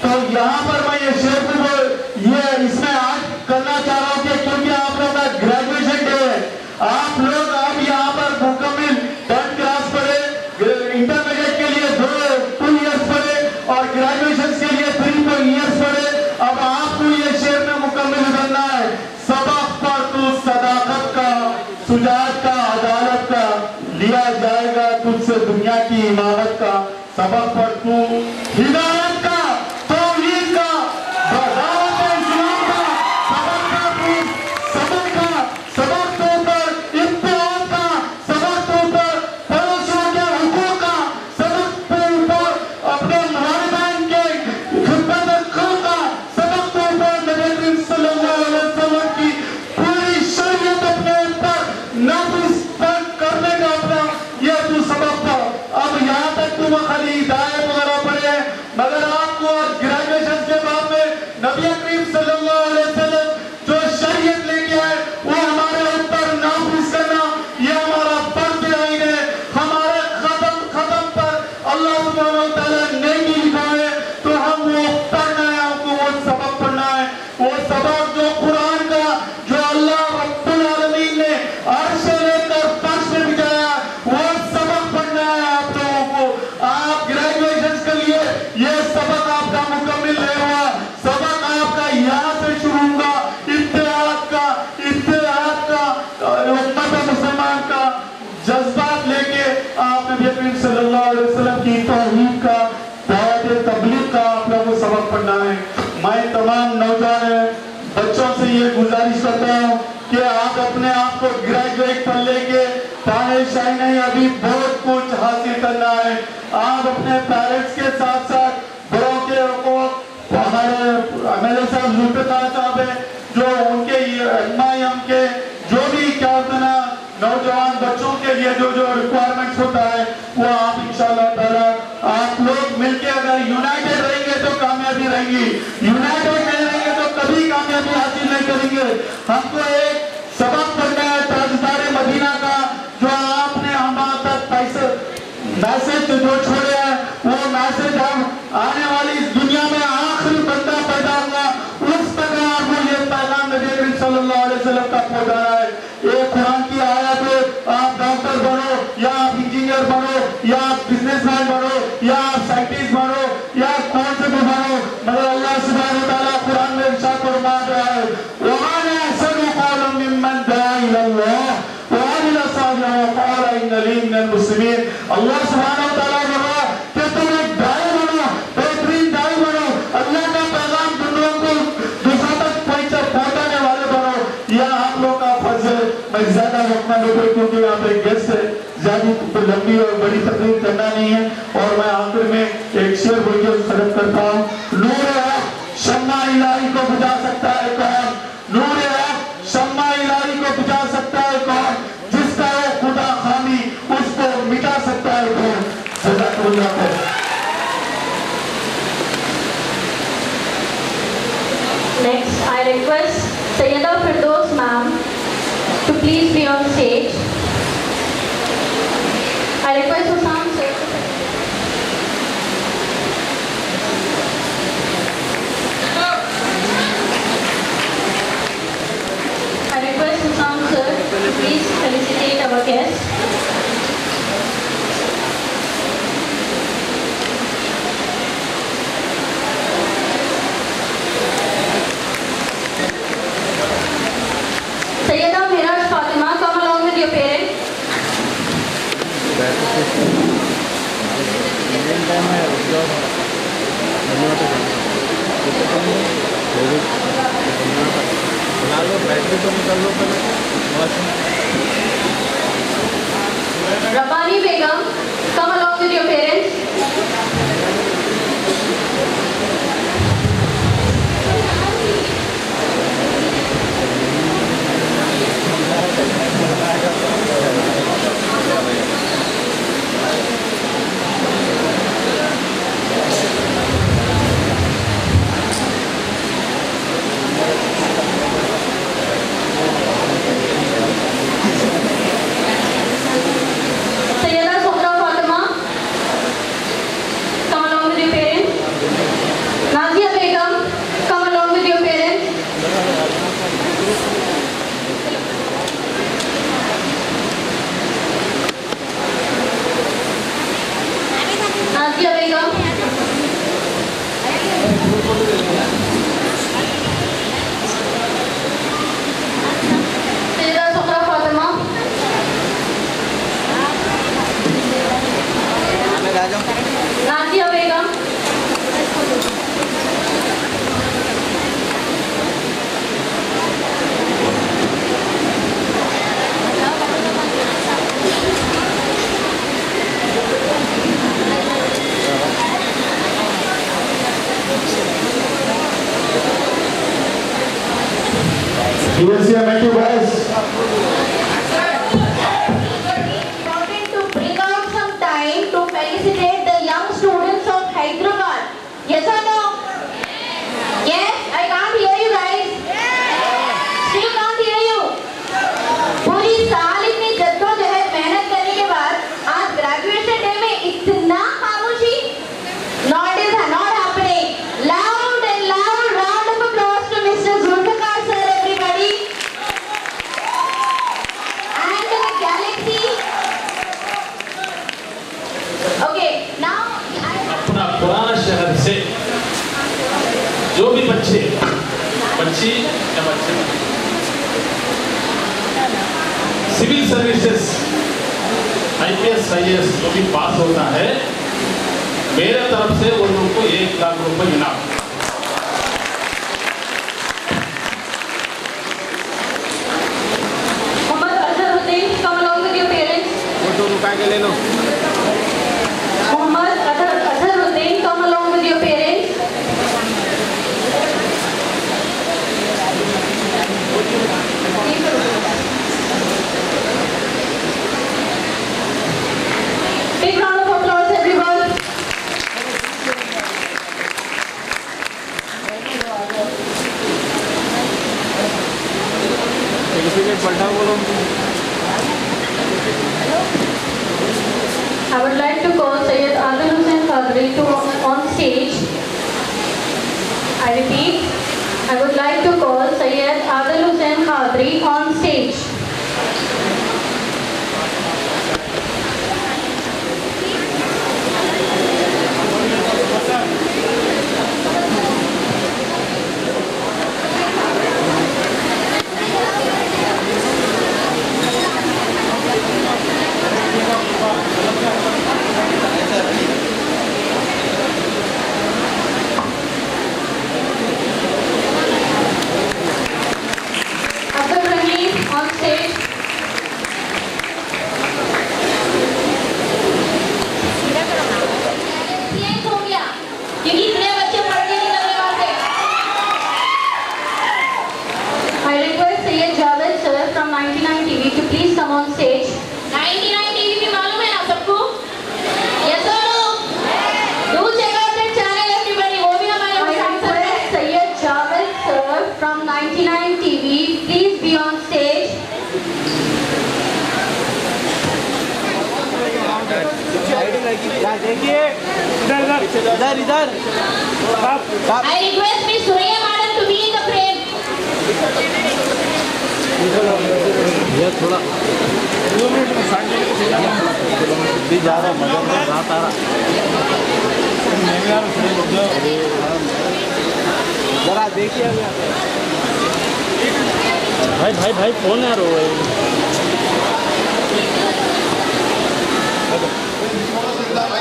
तो यहाँ पर मैं ये शेर को ये इसमें आज करना चाह रहा हूँ कि क्योंकि आप लोग का ग्रेजुएशन डे है, आप लोग अब यहाँ पर मुकम्मल 10th क्लास पढ़े, इंटरमीडिएट के लिए 2 इयर्स पढ़े और ग्रेजुएशन के लिए 3 इयर्स पढ़े। अब आपको ये शेर में मुकम्मल करना है। सबक पर तू सदाकत का, सुजात का, अदालत का, लिया जाएगा तुझसे दुनिया की इमामत का। सबक पर तू हिदायत का, तौहीद का, बगावत इस्लाम का, सबक पर तू सबक का, सबक तो पर इत्तेहाद का, सबक तो पर पड़ोसियों के हुकूक का, सबक तो पर अपने वालिदैन के खिदमत का, सबक तो पर नबी करीम सल्लल्लाहु अलैहि वसल्लम की पूरी शरीयत अपने ऊपर नाफिज करने का अपना ये तू सबक था। अब यहाँ तक तुम खाली हिदायत वगैरह पढ़े, मगर आपको ग्रेजुएशन के बाद में नबी करीम सल्लल्लाहु अलैहि वसल्लम जो शरीयत लेके आए वो हमारे ऊपर नाफिज करना, ये हमारा फर्ज आइन है। हमारे कदम कदम पर अल्लाह सुब्हानहू व तआला नेकी लिखा है, तो हम वो पढ़ना है, हमको वो सबक पढ़ना है। वो सबक जो कुरान का, जो अल्लाह रब्बुल आलमीन ने अर्श से लेकर फर्श में बिठाया, वो सबक पढ़ना है आप लोगों को। आप ग्रेजुएशन के लिए ये सबक आपका मुकम्मल नहीं हुआ, सबक आपका यहाँ से शुरू होगा। इत्तेहाद का उम्मत मुसलमान का जज्बात लेके आप नबी करीम सल्लल्लाहु अलैहि वसल्लम की तौहीद का, दावत तबलीग का आप लोगों को सबक पढ़ना है। मैं तमाम नौजवान बच्चों से ये गुजारिश करता हूँ कि आप अपने आप को ग्रेजुएट कर लेके तानेशाही नहीं, अभी बहुत कुछ हासिल करना है। आप अपने पेरेंट्स के साथ साथ बड़ों के को हमारे MLA साहब जुल्फ़िकार साहब है, जो उनके इमाम के जो भी क्या होता है नौजवान बच्चों के लिए जो जो रिक्वायरमेंट्स होता है वो आप इंशाअल्लाह ताला आप लोग मिलके अगर यूनाइटेड रहेंगे तो कामयाबी रहेंगी, यूनाइटेड नहीं रहेंगे तो कभी कामयाबी हासिल नहीं करेंगे। हमको एक सबक पढ़ना है ताजदार मदीना का, जो आपने हमारे तक पैसे मैसेज जो छोड़े हैं, वो मैसेज हम आने वाली इस दुनिया में आखिरी बंदा पैदा होगा उस तक आपको ये पैगाम नबी करीम सल्लल्लाहु अलैहि वसल्लम का पहुंचाना है। एक कुरान की आयत है, आप डॉक्टर बनो या आप इंजीनियर बनो या आप बिजनेसमैन बनो या आप साइंटिस्ट बनो या कौन से भी बनो, मगर अल्लाह सुब्हानहू व तआला कुरान में इरशाद फरमा रहा है, वमान अहसनु कौलन मिम्मन दआ इलल्लाह व अमिला सालिहन व क़ाल इन्ननी मिनल मुस्लिमीन। अल्लाह सुब्हानहू व तआला बोला कि तुम एक दाई बनो, बेहतरीन दाई बनो, अल्लाह का पैगाम दुनिया को दूसरों तक पहुंचाने वाले बनो। यह आप लोग का फर्ज है। मैं ज्यादा वक्त ना लूँ क्योंकि यहाँ पे गेस्ट है, ज्यादा लंबी और बड़ी तकलीफ करना नहीं है। और मैं आखिर में एक शेर बोल के खत्म करता हूँ। नूर हक शम्मा इलाही को बुझा सकता है कौन? नूर हक शम्मा इलाही को बुझा सकता है कौन? जिसका है खुदा खामी उसको मिटा सकता है कौन? जज़ाकल्लाह खैर। Next, I request Sayyida Firdaus ma'am to please be on stage. I request Hussam sir. Rabbani Begum, come along with your parents. Sayyida Suhra Fatima, come along with your parents. Nazia Begum, come along with your parents. Nazia Begum. Sayyida Suhra Fatima. Nazia Begum. Thank you guys. Important to bring out some time to felicitate the young students of Hyderabad. Yes or no? Yes? I can't hear you guys. Still can't hear you. पूरी साल इतनी जद्दोजहद मेहनत करने के बाद आज graduation day में इतना खामोशी? Not happening. Loud and loud round of applause to Mr. Zulfikar sir, everybody. And the Galaxy. Okay, now अपना पुराना शहर से जो भी बच्ची या बच्चे सिविल सर्विसेज IPS IAS जो भी पास होता है मेरे तरफ से उन लोगों को 1 लाख रुपए इनाम। Muhammad Azharuddin, come along with your parents. Photo रुका के ले लो। Muhammad Azharuddin, come along with your parents. Big round of applause, everyone. I would like to call Sayyid Adil Hussain Qadri to on stage. I repeat, I would like to call Sayyid Adil Hussain Qadri on stage. Abdul Rahim on stage. Yes, हो गया क्योंकि इतने बच्चे पढ़ के निकलने वाले। I request Sayyid Javed sir from 99 TV to please come on stage. 99 TV भी मालूम है आप सबको? Yes or no? Do check out that channel, everybody. वो भी हमारे साथ है। Sayyid Javed sir from 99 TV, please be on stage. देखिए इधर I request Miss Surya Madam to be in the frame. ये थोड़ा भी जा रहा मजा रात आ रहा जरा देखिए भाई फोन यार हो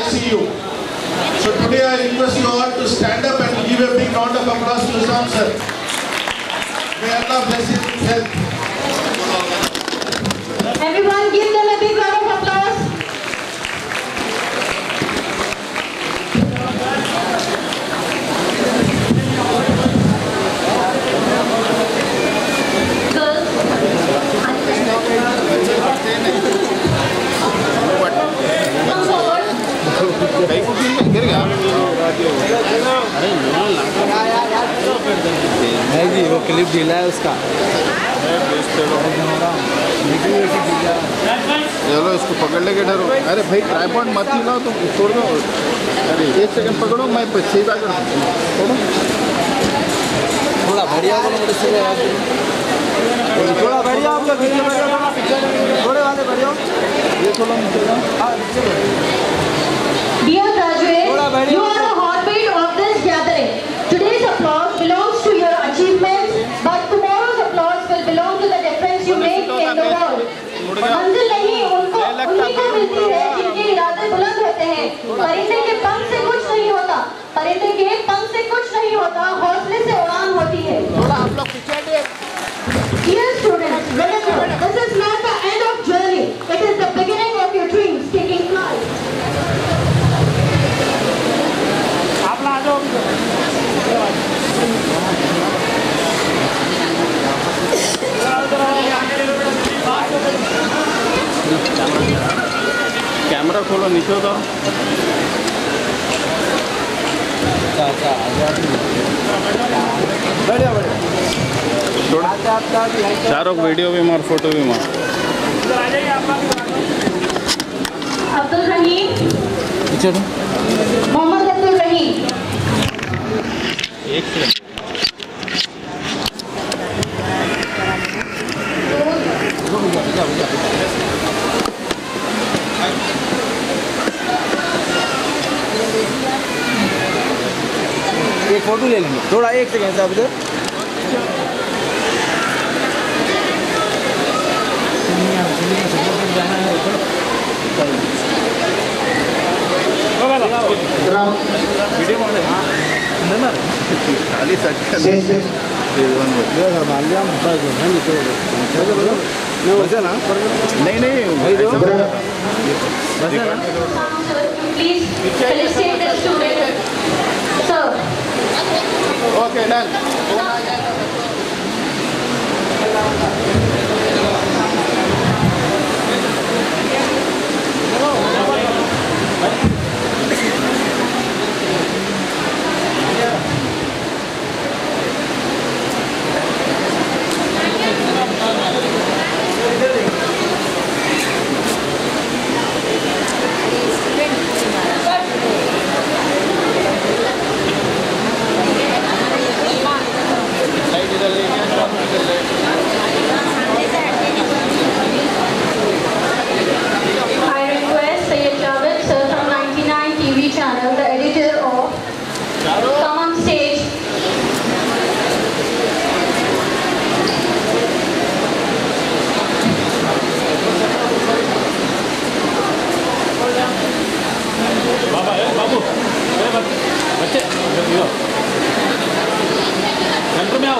ICU. So today I request you all to stand up and give give a big round of applause to Usam sir. May Allah bless his health. Everyone give them a big round of applause. गिर गया नहीं जी वो clip ढीला है उसका चलो इसको पकड़ लेके डरो। अरे भाई ट्राइपॉड मत हिलाओ तो छोड़ दो। अरे 1 सेकंड पकड़ो, मैं सीधा कर छोड़ो। थोड़ा बढ़िया थोड़ा बढ़िया आप लोग थोड़े वाले बढ़िया ये थोड़ा Dear graduates, you are the heartbeat of this gathering. Today's applause belongs to your achievements, but tomorrow's applause will belong to the difference you make in the world. मंजिल नहीं उन्हीं को मिलती है जिनके इरादे बुलंद होते हैं। परिंदे के पंख से कुछ नहीं होता, परिंदे के पंख से कुछ नहीं होता, हौसले से उड़ान होती है। Dear students, remember, this is not the end of journey. It is the beginning of your dreams taking flight. Camera खोलो, नीचे उतारो। बढ़िया बढ़िया चारों वीडियो भी मार, फोटो भी मार। अब्दुल रहीम, मोहम्मद अब्दुल रहीम। एक सेकंड एक फोटो ले लेंगे थोड़ा 1 सेकंड साहब इधर खाली Please felicitate the student. Sir. Okay, done.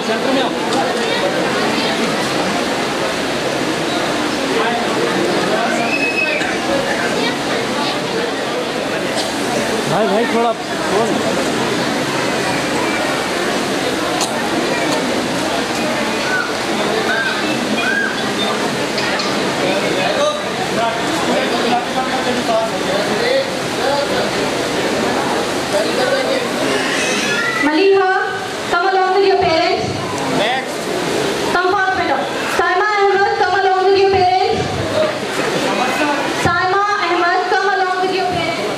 Centre में आओ। भाई थोड़ा Maliha, come along with your parents. Next. Come fast, beta. Saima Ahmed, come along with your parents. Saima Ahmed, come along with your parents.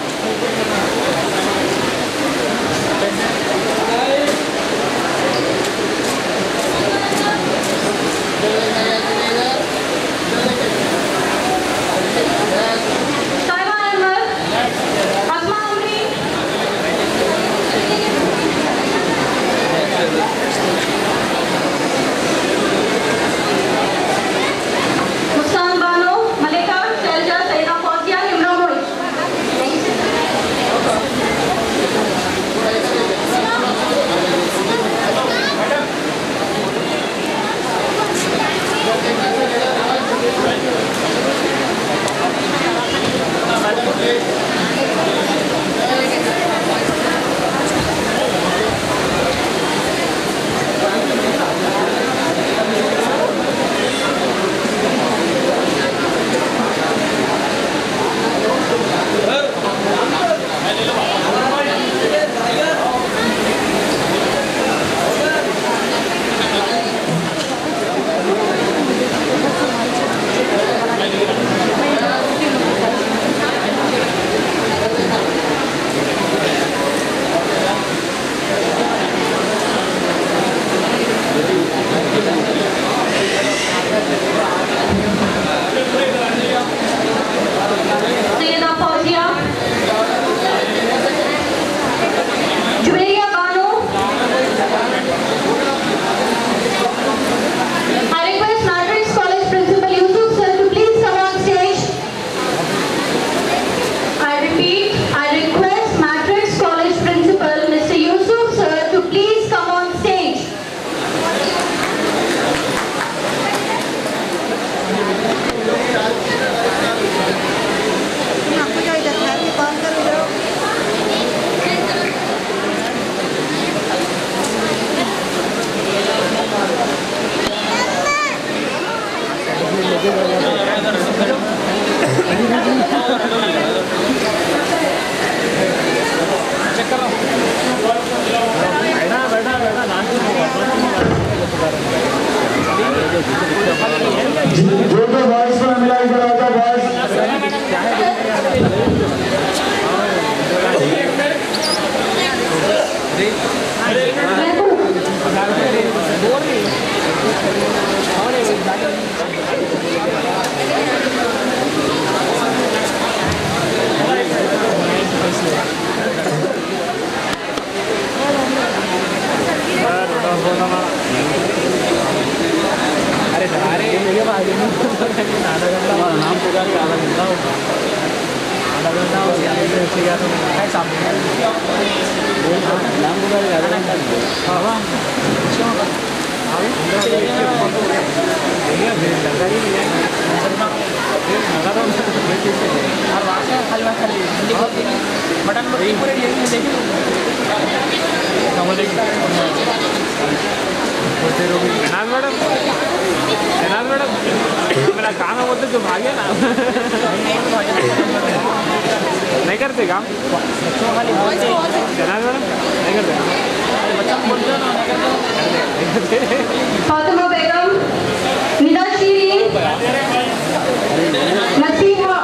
अरे नाम पूरा आधा घंटा हो गया तो नाम पूरा आधा मैडम मेरा काम है बोलते जो भागे ना नहीं करते काम मैडम नहीं करते फातिमा बेगम, निदा शीरीन, नसीहा,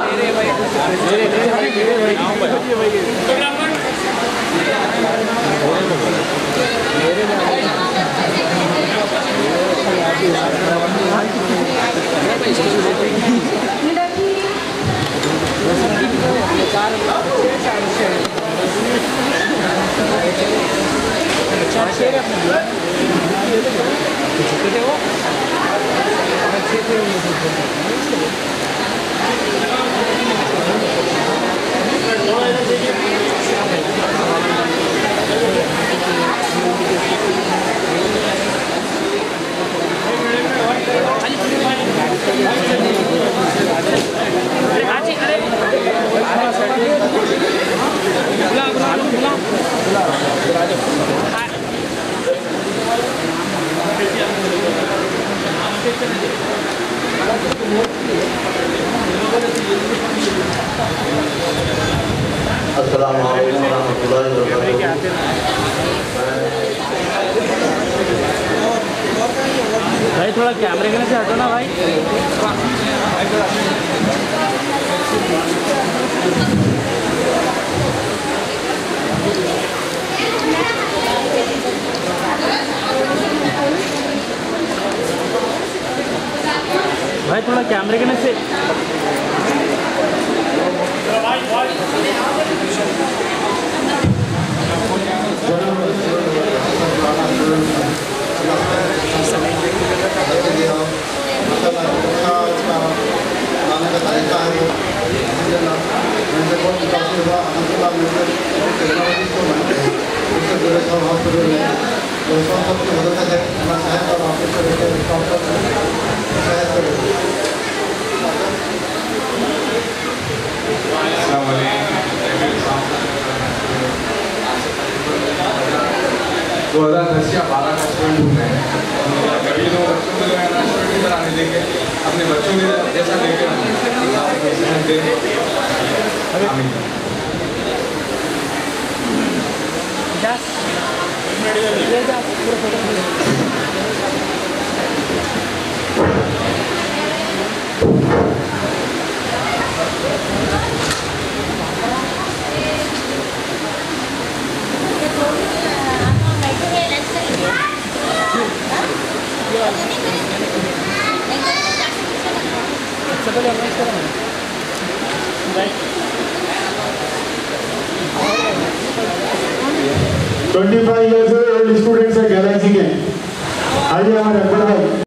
भाई थोड़ा कैमरे के से हटो ना भाई। भाई थोड़ा कैमरे के से दो 2010 या 12 का स्टूडेंट हूँ मैं। कभी लोग बच्चों को जो है ना स्टूडेंट की तरह नहीं देंगे, अपने बच्चों के जैसा देंगे ट्वेंटी 25 ईयर्स ओल्ड स्टूडेंट्स है गैलेक्सी के। आइए हमारे अकबर भाई।